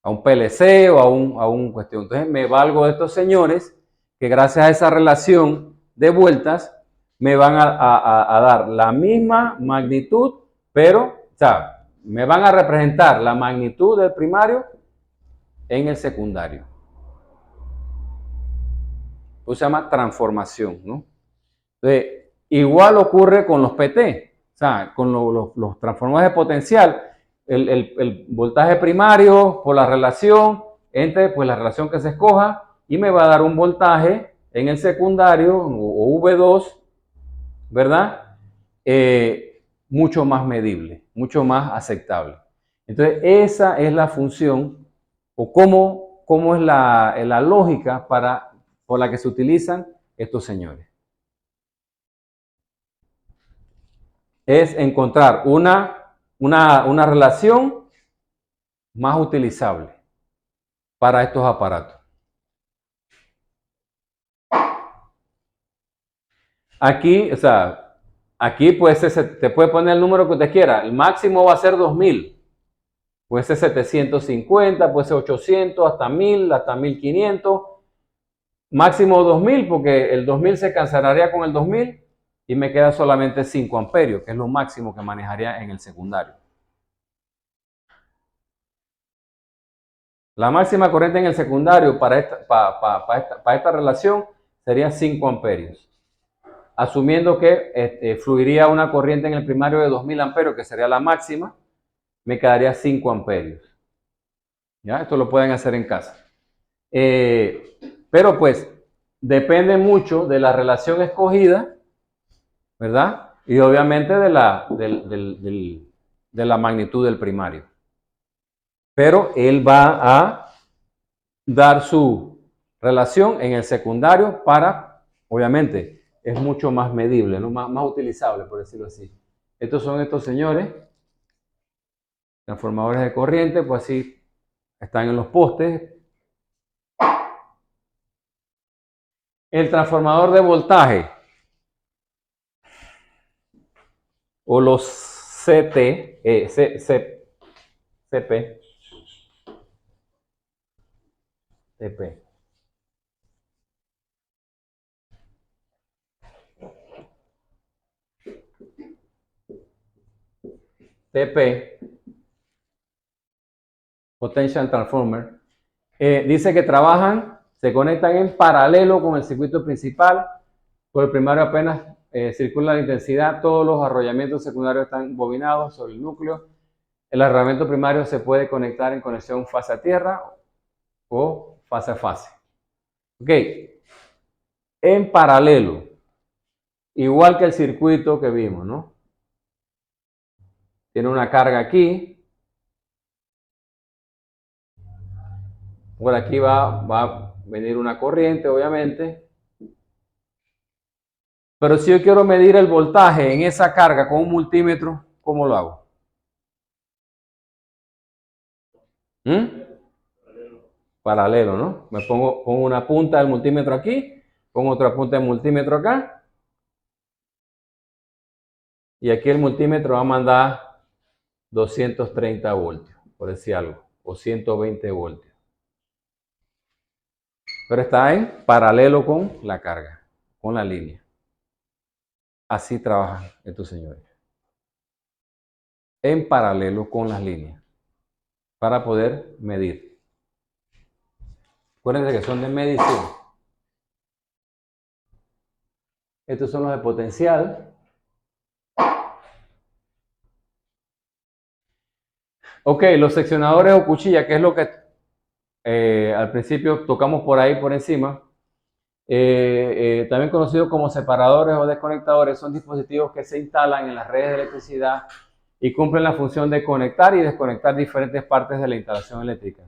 a un PLC o a un cuestión. Entonces me valgo de estos señores que gracias a esa relación de vueltas me van a dar la misma magnitud, pero, o sea, me van a representar la magnitud del primario en el secundario. Eso se llama transformación, ¿no? Entonces, igual ocurre con los PT, o sea, con los transformadores de potencial. El voltaje primario por la relación entre pues, la relación que se escoja y me va a dar un voltaje en el secundario o V2, ¿verdad? Mucho más medible, mucho más aceptable. Entonces, esa es la función o cómo es la lógica por la que se utilizan estos señores. Es encontrar una relación más utilizable para estos aparatos. Aquí, o sea, aquí te puede poner el número que usted quiera. El máximo va a ser 2000. Puede ser 750, puede ser 800, hasta 1000, hasta 1500. Máximo 2000 porque el 2000 se cancelaría con el 2000 y me queda solamente 5 amperios, que es lo máximo que manejaría en el secundario. La máxima corriente en el secundario para esta relación sería 5 amperios. Asumiendo que fluiría una corriente en el primario de 2000 amperios, que sería la máxima, me quedaría 5 amperios. ¿Ya? Esto lo pueden hacer en casa. Pero pues depende mucho de la relación escogida, ¿verdad? Y obviamente de la magnitud del primario. Pero él va a dar su relación en el secundario para, obviamente, es mucho más medible, ¿no? más utilizable, por decirlo así. Estos son estos señores, transformadores de corriente, pues así están en los postes. El transformador de voltaje o los CP, TP, Potential Transformer, dice que se conectan en paralelo con el circuito principal. Por el primario apenas circula la intensidad, todos los arrollamientos secundarios están bobinados sobre el núcleo. El arrollamiento primario se puede conectar en conexión fase a tierra o fase a fase. Ok, en paralelo, igual que el circuito que vimos, ¿no? Tiene una carga aquí. Por aquí va venir una corriente, obviamente. Pero si yo quiero medir el voltaje en esa carga con un multímetro, ¿cómo lo hago? Paralelo, ¿no? Me pongo una punta del multímetro aquí, pongo otra punta del multímetro acá. Y aquí el multímetro va a mandar 230 voltios, por decir algo, o 120 voltios. Pero está en paralelo con la carga, con la línea. Así trabajan estos señores. En paralelo con las líneas, para poder medir. Acuérdense que son de medición. Estos son los de potencial. Ok, los seccionadores o cuchillas, que es lo que al principio tocamos por ahí por encima. También conocidos como separadores o desconectadores, son dispositivos que se instalan en las redes de electricidad y cumplen la función de conectar y desconectar diferentes partes de la instalación eléctrica.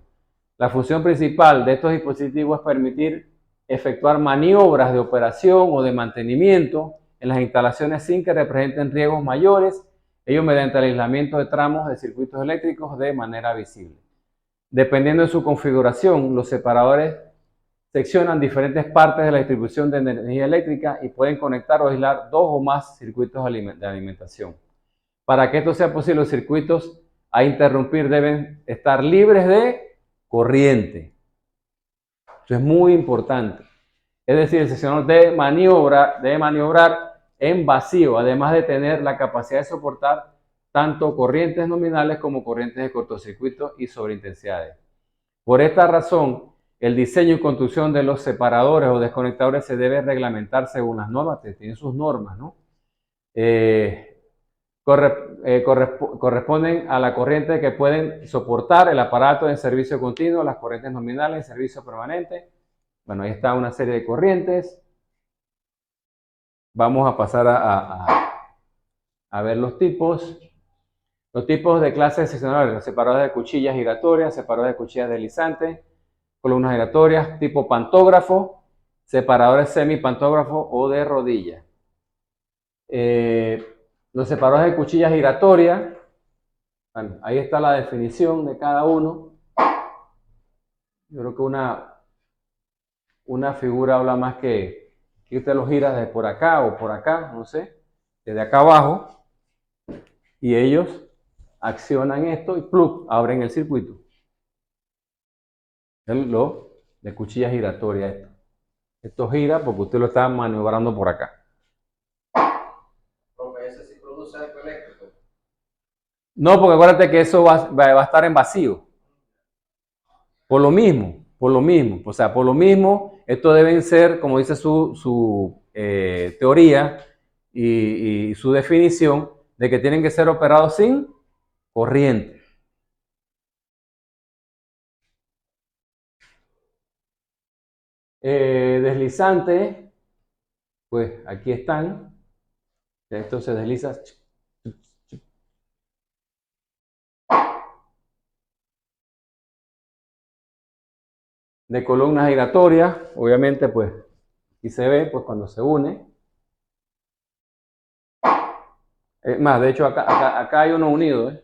La función principal de estos dispositivos es permitir efectuar maniobras de operación o de mantenimiento en las instalaciones sin que representen riesgos mayores, ello mediante el aislamiento de tramos de circuitos eléctricos de manera visible. Dependiendo de su configuración, los separadores seccionan diferentes partes de la distribución de energía eléctrica y pueden conectar o aislar dos o más circuitos de alimentación. Para que esto sea posible, los circuitos a interrumpir deben estar libres de corriente. Eso es muy importante. Es decir, el seccionador debe maniobrar en vacío, además de tener la capacidad de soportar tanto corrientes nominales como corrientes de cortocircuito y sobreintensidades. Por esta razón, el diseño y construcción de los separadores o desconectadores se debe reglamentar según las normas, tienen sus normas, ¿no? Corresponden a la corriente que pueden soportar el aparato en servicio continuo, las corrientes nominales en servicio permanente. Bueno, ahí está una serie de corrientes. Vamos a pasar a ver los tipos. Los tipos de clases de seccionadores: separadores de cuchillas giratorias, separadores de cuchillas deslizantes, columnas giratorias, tipo pantógrafo, separadores semipantógrafo o de rodilla. Los separadores de cuchillas giratorias, bueno, ahí está la definición de cada uno. Yo creo que una figura habla más que usted lo gira desde por acá o por acá, no sé, desde acá abajo, y ellos accionan esto y plug, abren el circuito. Lo de cuchillas giratorias. Esto gira porque usted lo está maniobrando por acá. Profe, ¿ese sí produce eco eléctrico? No, porque acuérdate que eso va a estar en vacío. Por lo mismo. O sea, por lo mismo, esto deben ser, como dice su teoría y su definición, de que tienen que ser operados sin corriente. Deslizante, pues aquí están. Esto se desliza. De columnas giratorias, obviamente, pues aquí se ve, pues cuando se une. Es más, de hecho, acá hay uno unido, ¿eh?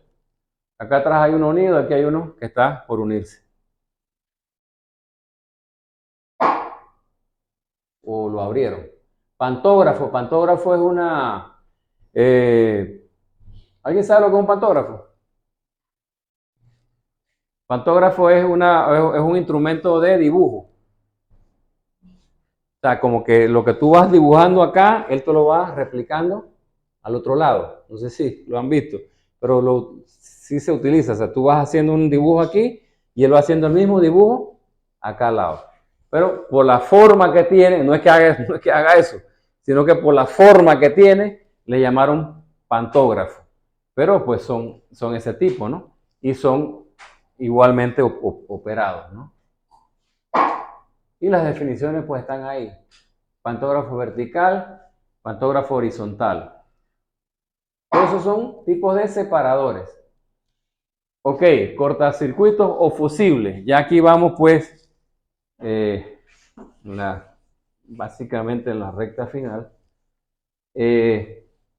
Acá atrás hay uno unido, aquí hay uno que está por unirse. O lo abrieron. Pantógrafo es una... ¿alguien sabe lo que es un pantógrafo? Pantógrafo es un instrumento de dibujo. O sea, como que lo que tú vas dibujando acá, él te lo va replicando al otro lado. No sé si lo han visto, pero sí se utiliza. O sea, tú vas haciendo un dibujo aquí y él va haciendo el mismo dibujo acá al lado. Pero por la forma que tiene, no es que haga eso, sino que por la forma que tiene, le llamaron pantógrafo. Pero pues son ese tipo, ¿no? Y son igualmente operados, ¿no? Y las definiciones pues están ahí. Pantógrafo vertical, pantógrafo horizontal. Todos esos son tipos de separadores. Ok, cortacircuitos o fusibles. Ya aquí vamos pues básicamente en la recta final.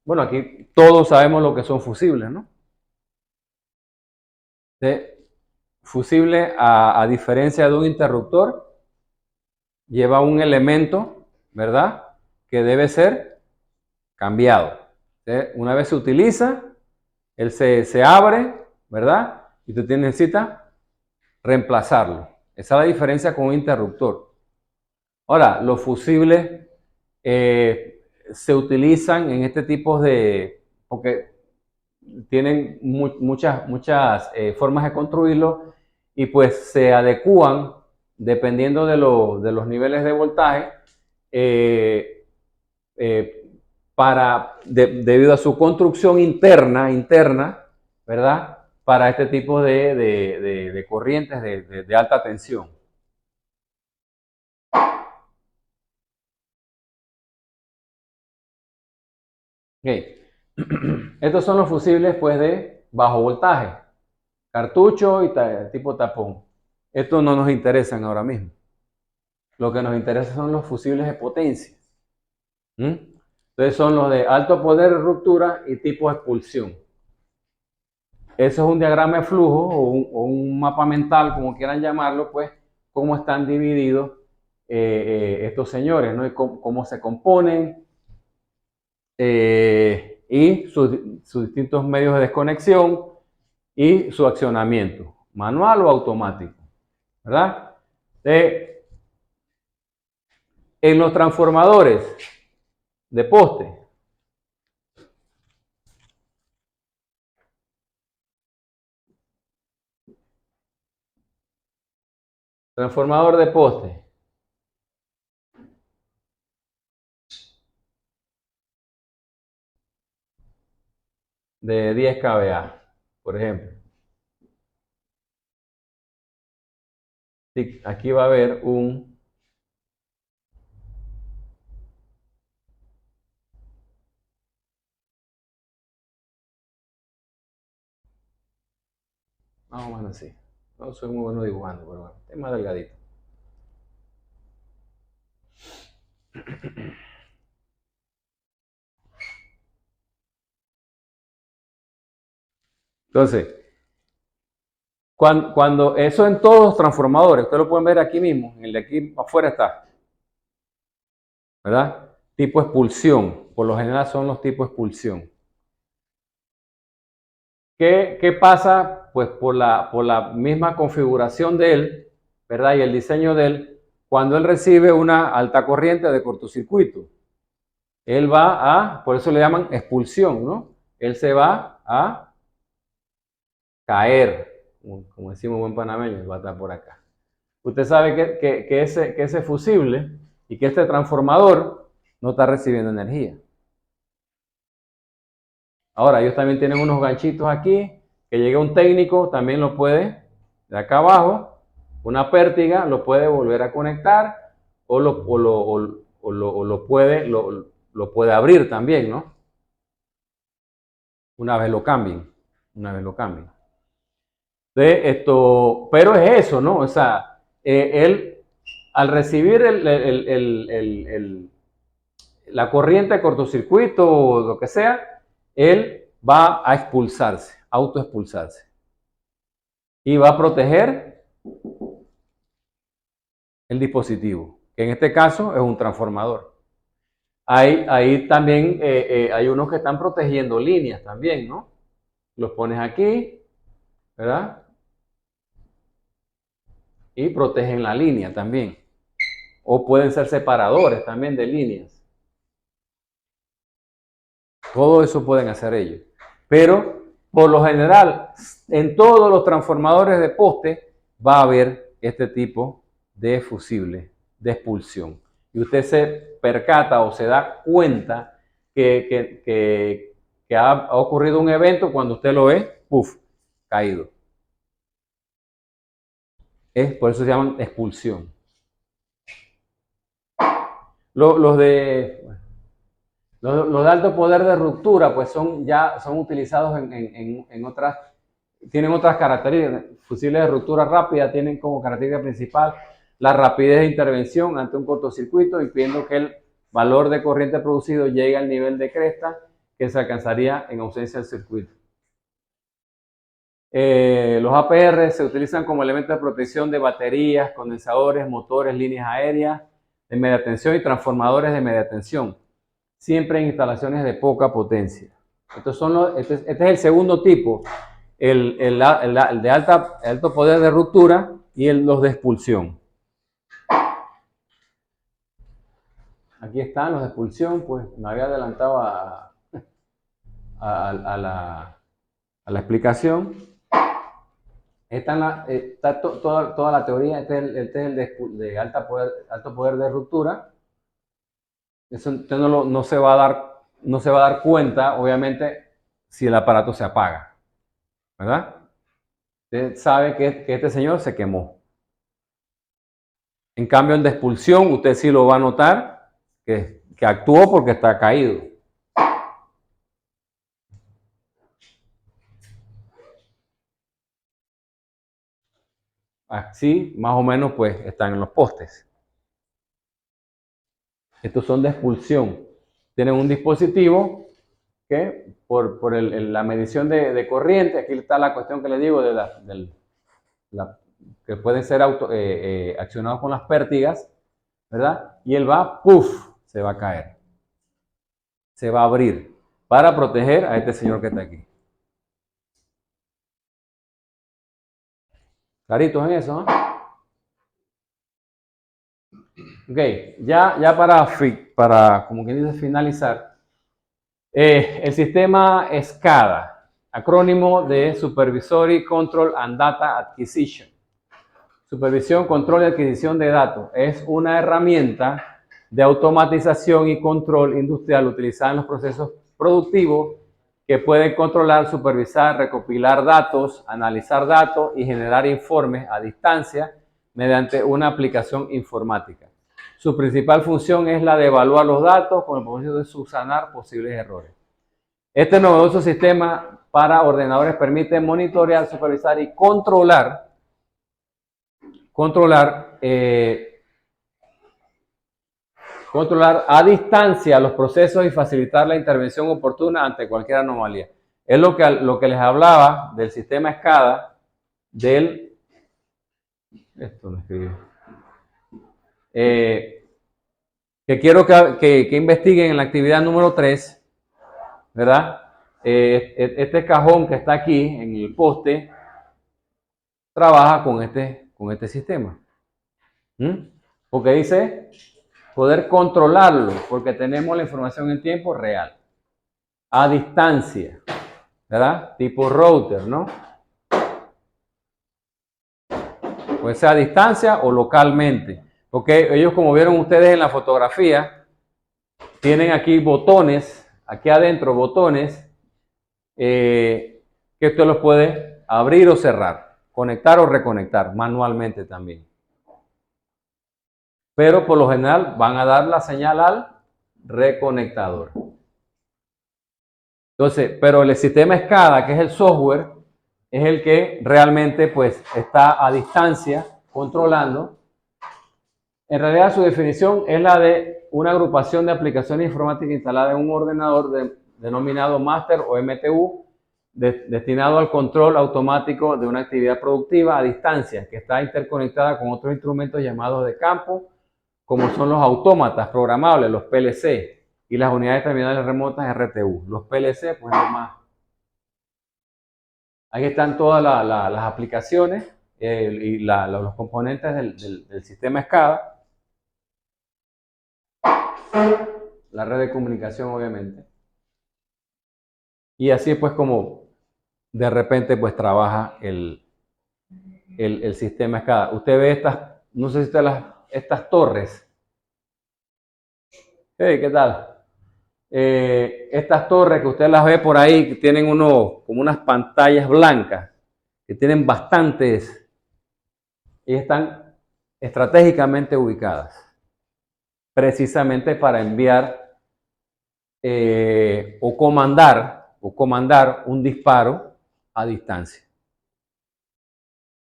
Bueno, aquí todos sabemos lo que son fusibles, ¿no? Fusible, a diferencia de un interruptor, lleva un elemento, ¿verdad? Que debe ser cambiado. Una vez se utiliza, él se abre, ¿verdad? Y tú necesitas reemplazarlo. Esa es la diferencia con un interruptor. Ahora, los fusibles se utilizan en este tipo porque tienen muchas formas de construirlo y pues se adecúan dependiendo de los niveles de voltaje debido a su construcción interna, ¿verdad? Para este tipo de corrientes de alta tensión. Okay. Estos son los fusibles pues de bajo voltaje, cartucho y tipo tapón. Estos no nos interesan ahora mismo. Lo que nos interesa son los fusibles de potencia. Entonces son los de alto poder de ruptura y tipo expulsión. Eso es un diagrama de flujo o un mapa mental, como quieran llamarlo, pues, cómo están divididos estos señores, ¿no? Y cómo se componen y sus distintos medios de desconexión y su accionamiento, manual o automático, ¿verdad? En los transformadores de poste, transformador de poste, de 10 kVA, por ejemplo. Aquí va a haber un más o menos así. No soy muy bueno dibujando, pero bueno, es más delgadito. Entonces, cuando eso en todos los transformadores, ustedes lo pueden ver aquí mismo, en el de aquí afuera está, ¿verdad? Tipo expulsión, por lo general son los tipos expulsión. ¿Qué pasa? Pues por la misma configuración de él, ¿verdad? Y el diseño de él, cuando él recibe una alta corriente de cortocircuito, él va por eso le llaman expulsión, ¿no? Él se va a caer, como decimos buen panameño, va a estar por acá. Usted sabe que ese fusible y que este transformador no está recibiendo energía. Ahora, ellos también tienen unos ganchitos aquí, que llega un técnico, también lo puede, de acá abajo, una pértiga, lo puede volver a conectar o lo puede abrir también, ¿no? Una vez lo cambien. Pero es eso, ¿no? O sea, él, al recibir la corriente de cortocircuito o lo que sea, él va a expulsarse, autoexpulsarse. Y va a proteger el dispositivo, que en este caso es un transformador. Ahí también hay unos que están protegiendo líneas también, ¿no? Los pones aquí, ¿verdad? Y protegen la línea también. O pueden ser separadores también de líneas. Todo eso pueden hacer ellos. Pero, por lo general, en todos los transformadores de poste va a haber este tipo de fusible, de expulsión. Y usted se percata o se da cuenta que ha ocurrido un evento cuando usted lo ve, ¡puf!, caído. Por eso se llaman expulsión. Los de alto poder de ruptura, pues son utilizados en otras, tienen otras características. Fusibles de ruptura rápida tienen como característica principal la rapidez de intervención ante un cortocircuito, impidiendo que el valor de corriente producido llegue al nivel de cresta que se alcanzaría en ausencia del circuito. Los APR se utilizan como elemento de protección de baterías, condensadores, motores, líneas aéreas de media tensión y transformadores de media tensión, siempre en instalaciones de poca potencia. Este es el segundo tipo, el de alto poder de ruptura y los de expulsión. Aquí están los de expulsión, pues me había adelantado a la explicación. Está toda la teoría. Este es el de alto poder de ruptura. Eso usted no se va a dar cuenta, obviamente, si el aparato se apaga, ¿verdad? Usted sabe que este señor se quemó. En cambio, el de expulsión, usted sí lo va a notar que actuó porque está caído. Así, más o menos, pues, están en los postes. Estos son de expulsión. Tienen un dispositivo que, por la medición de corriente, aquí está la cuestión que le digo que pueden ser accionados con las pértigas, ¿verdad? Y él va, ¡puf!, se va a caer. Se va a abrir para proteger a este señor que está aquí. Claritos en eso, ¿no? Ok, ya para como quien dice, finalizar, el sistema SCADA, acrónimo de Supervisory Control and Data Acquisition. Supervisión, control y adquisición de datos. Es una herramienta de automatización y control industrial utilizada en los procesos productivos que puede controlar, supervisar, recopilar datos, analizar datos y generar informes a distancia mediante una aplicación informática. Su principal función es la de evaluar los datos con el propósito de subsanar posibles errores. Este novedoso sistema para ordenadores permite monitorear, supervisar y controlar a distancia los procesos y facilitar la intervención oportuna ante cualquier anomalía. Es lo que les hablaba del sistema SCADA, esto lo escribí, que quiero que investiguen en la actividad número 3, ¿verdad? Este cajón que está aquí en el poste trabaja con este sistema. Porque dice poder controlarlo, porque tenemos la información en tiempo real, a distancia, ¿verdad? Tipo router, ¿no? Puede ser a distancia o localmente, porque ellos, como vieron ustedes en la fotografía, tienen aquí botones, aquí adentro botones, que usted los puede abrir o cerrar, conectar o reconectar manualmente también. Pero por lo general van a dar la señal al reconectador. Entonces, pero el sistema SCADA, que es el software, es el que realmente pues está a distancia controlando. En realidad su definición es la de una agrupación de aplicaciones informáticas instalada en un ordenador denominado Master o MTU, destinado al control automático de una actividad productiva a distancia, que está interconectada con otros instrumentos llamados de campo, como son los autómatas programables, los PLC, y las unidades terminales remotas RTU. Los PLC, pues lo más. Ahí están todas las aplicaciones y los componentes del sistema SCADA. La red de comunicación, obviamente. Y así pues como de repente pues trabaja el sistema SCADA. Usted ve no sé si estas torres. Hey, ¿qué tal? Estas torres que usted las ve por ahí, que tienen como unas pantallas blancas, que tienen bastantes, y están estratégicamente ubicadas, precisamente para enviar o comandar un disparo a distancia.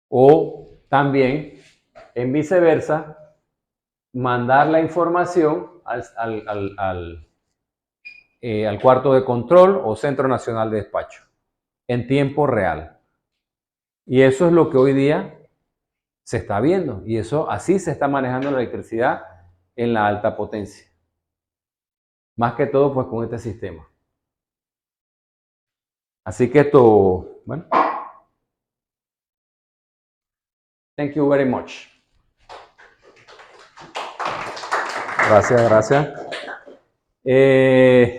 O también en viceversa, mandar la información al cuarto de control o Centro Nacional de Despacho en tiempo real. Y eso es lo que hoy día se está viendo. Y eso así se está manejando la electricidad en la alta potencia. Más que todo, pues con este sistema. Así que esto, bueno. Thank you very much. Gracias, gracias.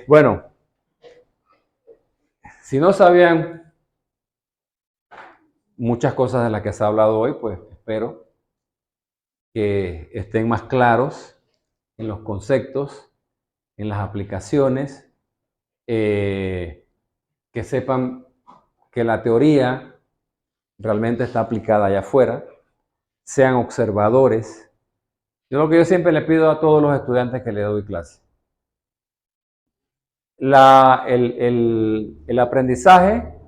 Bueno, si no sabían muchas cosas de las que se ha hablado hoy, pues espero que estén más claros en los conceptos, en las aplicaciones, que sepan que la teoría realmente está aplicada allá afuera, sean observadores. Lo que yo siempre le pido a todos los estudiantes que le doy clase. El aprendizaje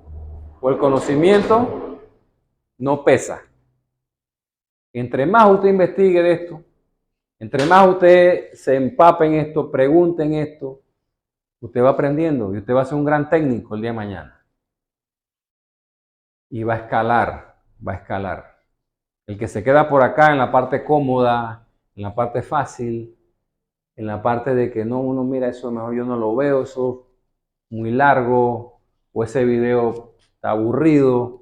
o el conocimiento no pesa. Entre más usted investigue de esto, entre más usted se empape en esto, pregunte en esto, usted va aprendiendo y usted va a ser un gran técnico el día de mañana. Y va a escalar, va a escalar. El que se queda por acá en la parte cómoda, en la parte fácil, en la parte de que no, uno mira eso, mejor yo no lo veo, eso muy largo, o ese video está aburrido,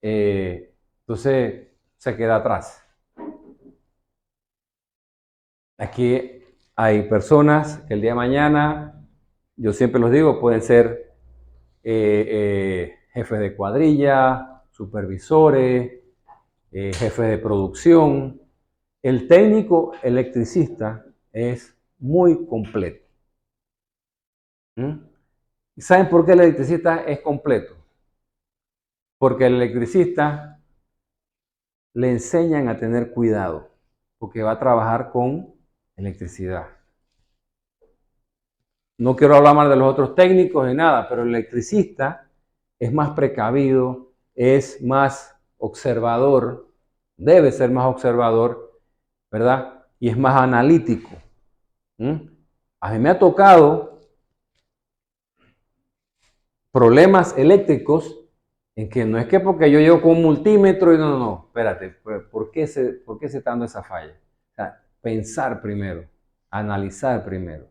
entonces se queda atrás. Aquí hay personas que el día de mañana, yo siempre los digo, pueden ser jefes de cuadrilla, supervisores, jefes de producción. El técnico electricista es muy completo. ¿Y saben por qué el electricista es completo? Porque al electricista le enseñan a tener cuidado, porque va a trabajar con electricidad. No quiero hablar más de los otros técnicos ni nada, pero el electricista es más precavido, es más observador, debe ser más observador, ¿verdad? Y es más analítico. A mí me ha tocado problemas eléctricos en que no es que porque yo llego con un multímetro y no, espérate, ¿por qué se está dando esa falla? O sea, pensar primero, analizar primero.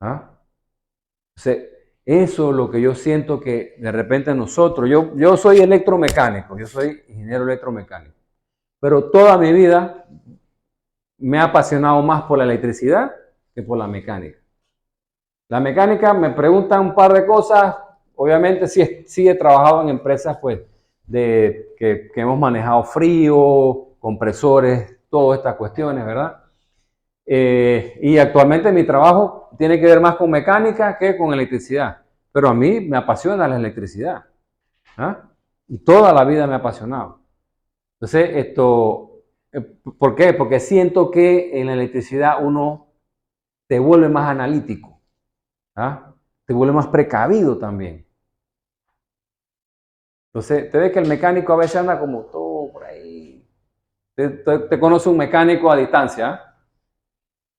Entonces, eso es lo que yo siento que de repente nosotros, yo soy electromecánico, yo soy ingeniero electromecánico, pero toda mi vida me ha apasionado más por la electricidad que por la mecánica. La mecánica me preguntan un par de cosas, obviamente sí he trabajado en empresas pues, que hemos manejado frío, compresores, todas estas cuestiones, ¿verdad? Y actualmente mi trabajo tiene que ver más con mecánica que con electricidad, pero a mí me apasiona la electricidad, y toda la vida me ha apasionado. Entonces, ¿por qué? Porque siento que en la electricidad uno te vuelve más analítico, te vuelve más precavido también. Entonces, te ves que el mecánico a veces anda como todo por ahí. Te conoce un mecánico a distancia,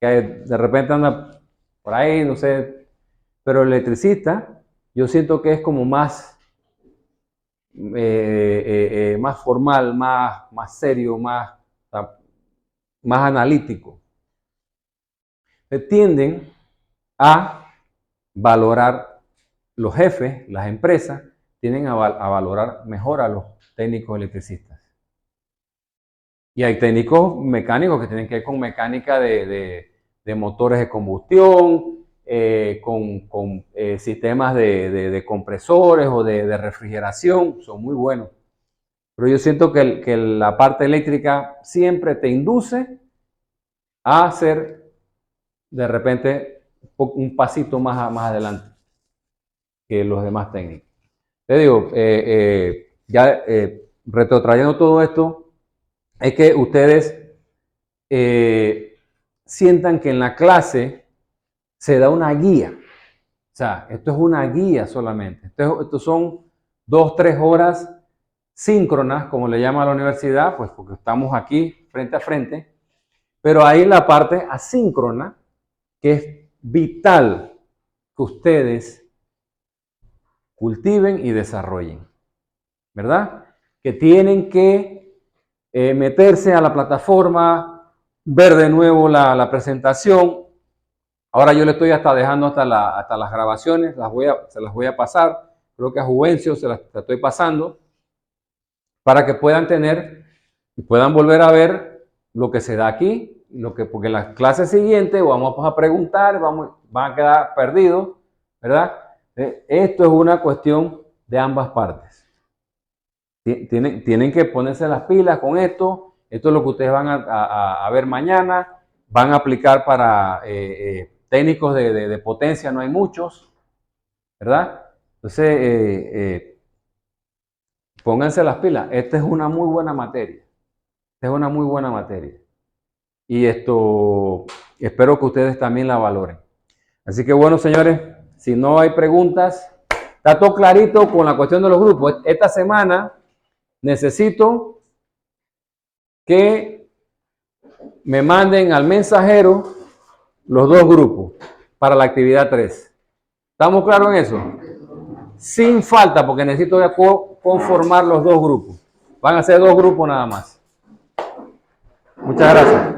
que de repente anda por ahí, no sé, pero el electricista, yo siento que es como más formal, más serio, más analítico. Tienden a valorar los jefes, las empresas, tienden a valorar mejor a los técnicos electricistas. Y hay técnicos mecánicos que tienen que ver con mecánica de motores de combustión, con sistemas de compresores o de refrigeración, son muy buenos. Pero yo siento que la parte eléctrica siempre te induce a hacer de repente un pasito más adelante que los demás técnicos. Te digo, retrotrayendo todo esto, es que ustedes sientan que en la clase se da una guía. O sea, esto es una guía solamente. Esto son 2-3 horas síncronas, como le llama a la universidad, pues porque estamos aquí frente a frente, pero hay la parte asíncrona, que es vital que ustedes cultiven y desarrollen, ¿verdad? Que tienen que meterse a la plataforma, ver de nuevo la presentación. Ahora yo le estoy hasta dejando hasta las grabaciones, se las voy a pasar. Creo que a Juvencio se las estoy pasando para que puedan tener y puedan volver a ver lo que se da aquí, porque en las clases siguientes vamos a preguntar, van a quedar perdidos, ¿verdad? Esto es una cuestión de ambas partes. Tienen que ponerse las pilas con esto. Esto es lo que ustedes van a ver mañana. Van a aplicar para técnicos de potencia, no hay muchos, ¿verdad? Entonces, pónganse las pilas. Esta es una muy buena materia. Esta es una muy buena materia. Y esto, espero que ustedes también la valoren. Así que bueno, señores, si no hay preguntas, está todo clarito con la cuestión de los grupos. Esta semana necesito que me manden al mensajero los 2 grupos para la actividad 3. ¿Estamos claros en eso? Sin falta, porque necesito conformar los 2 grupos. Van a ser 2 grupos nada más. Muchas gracias.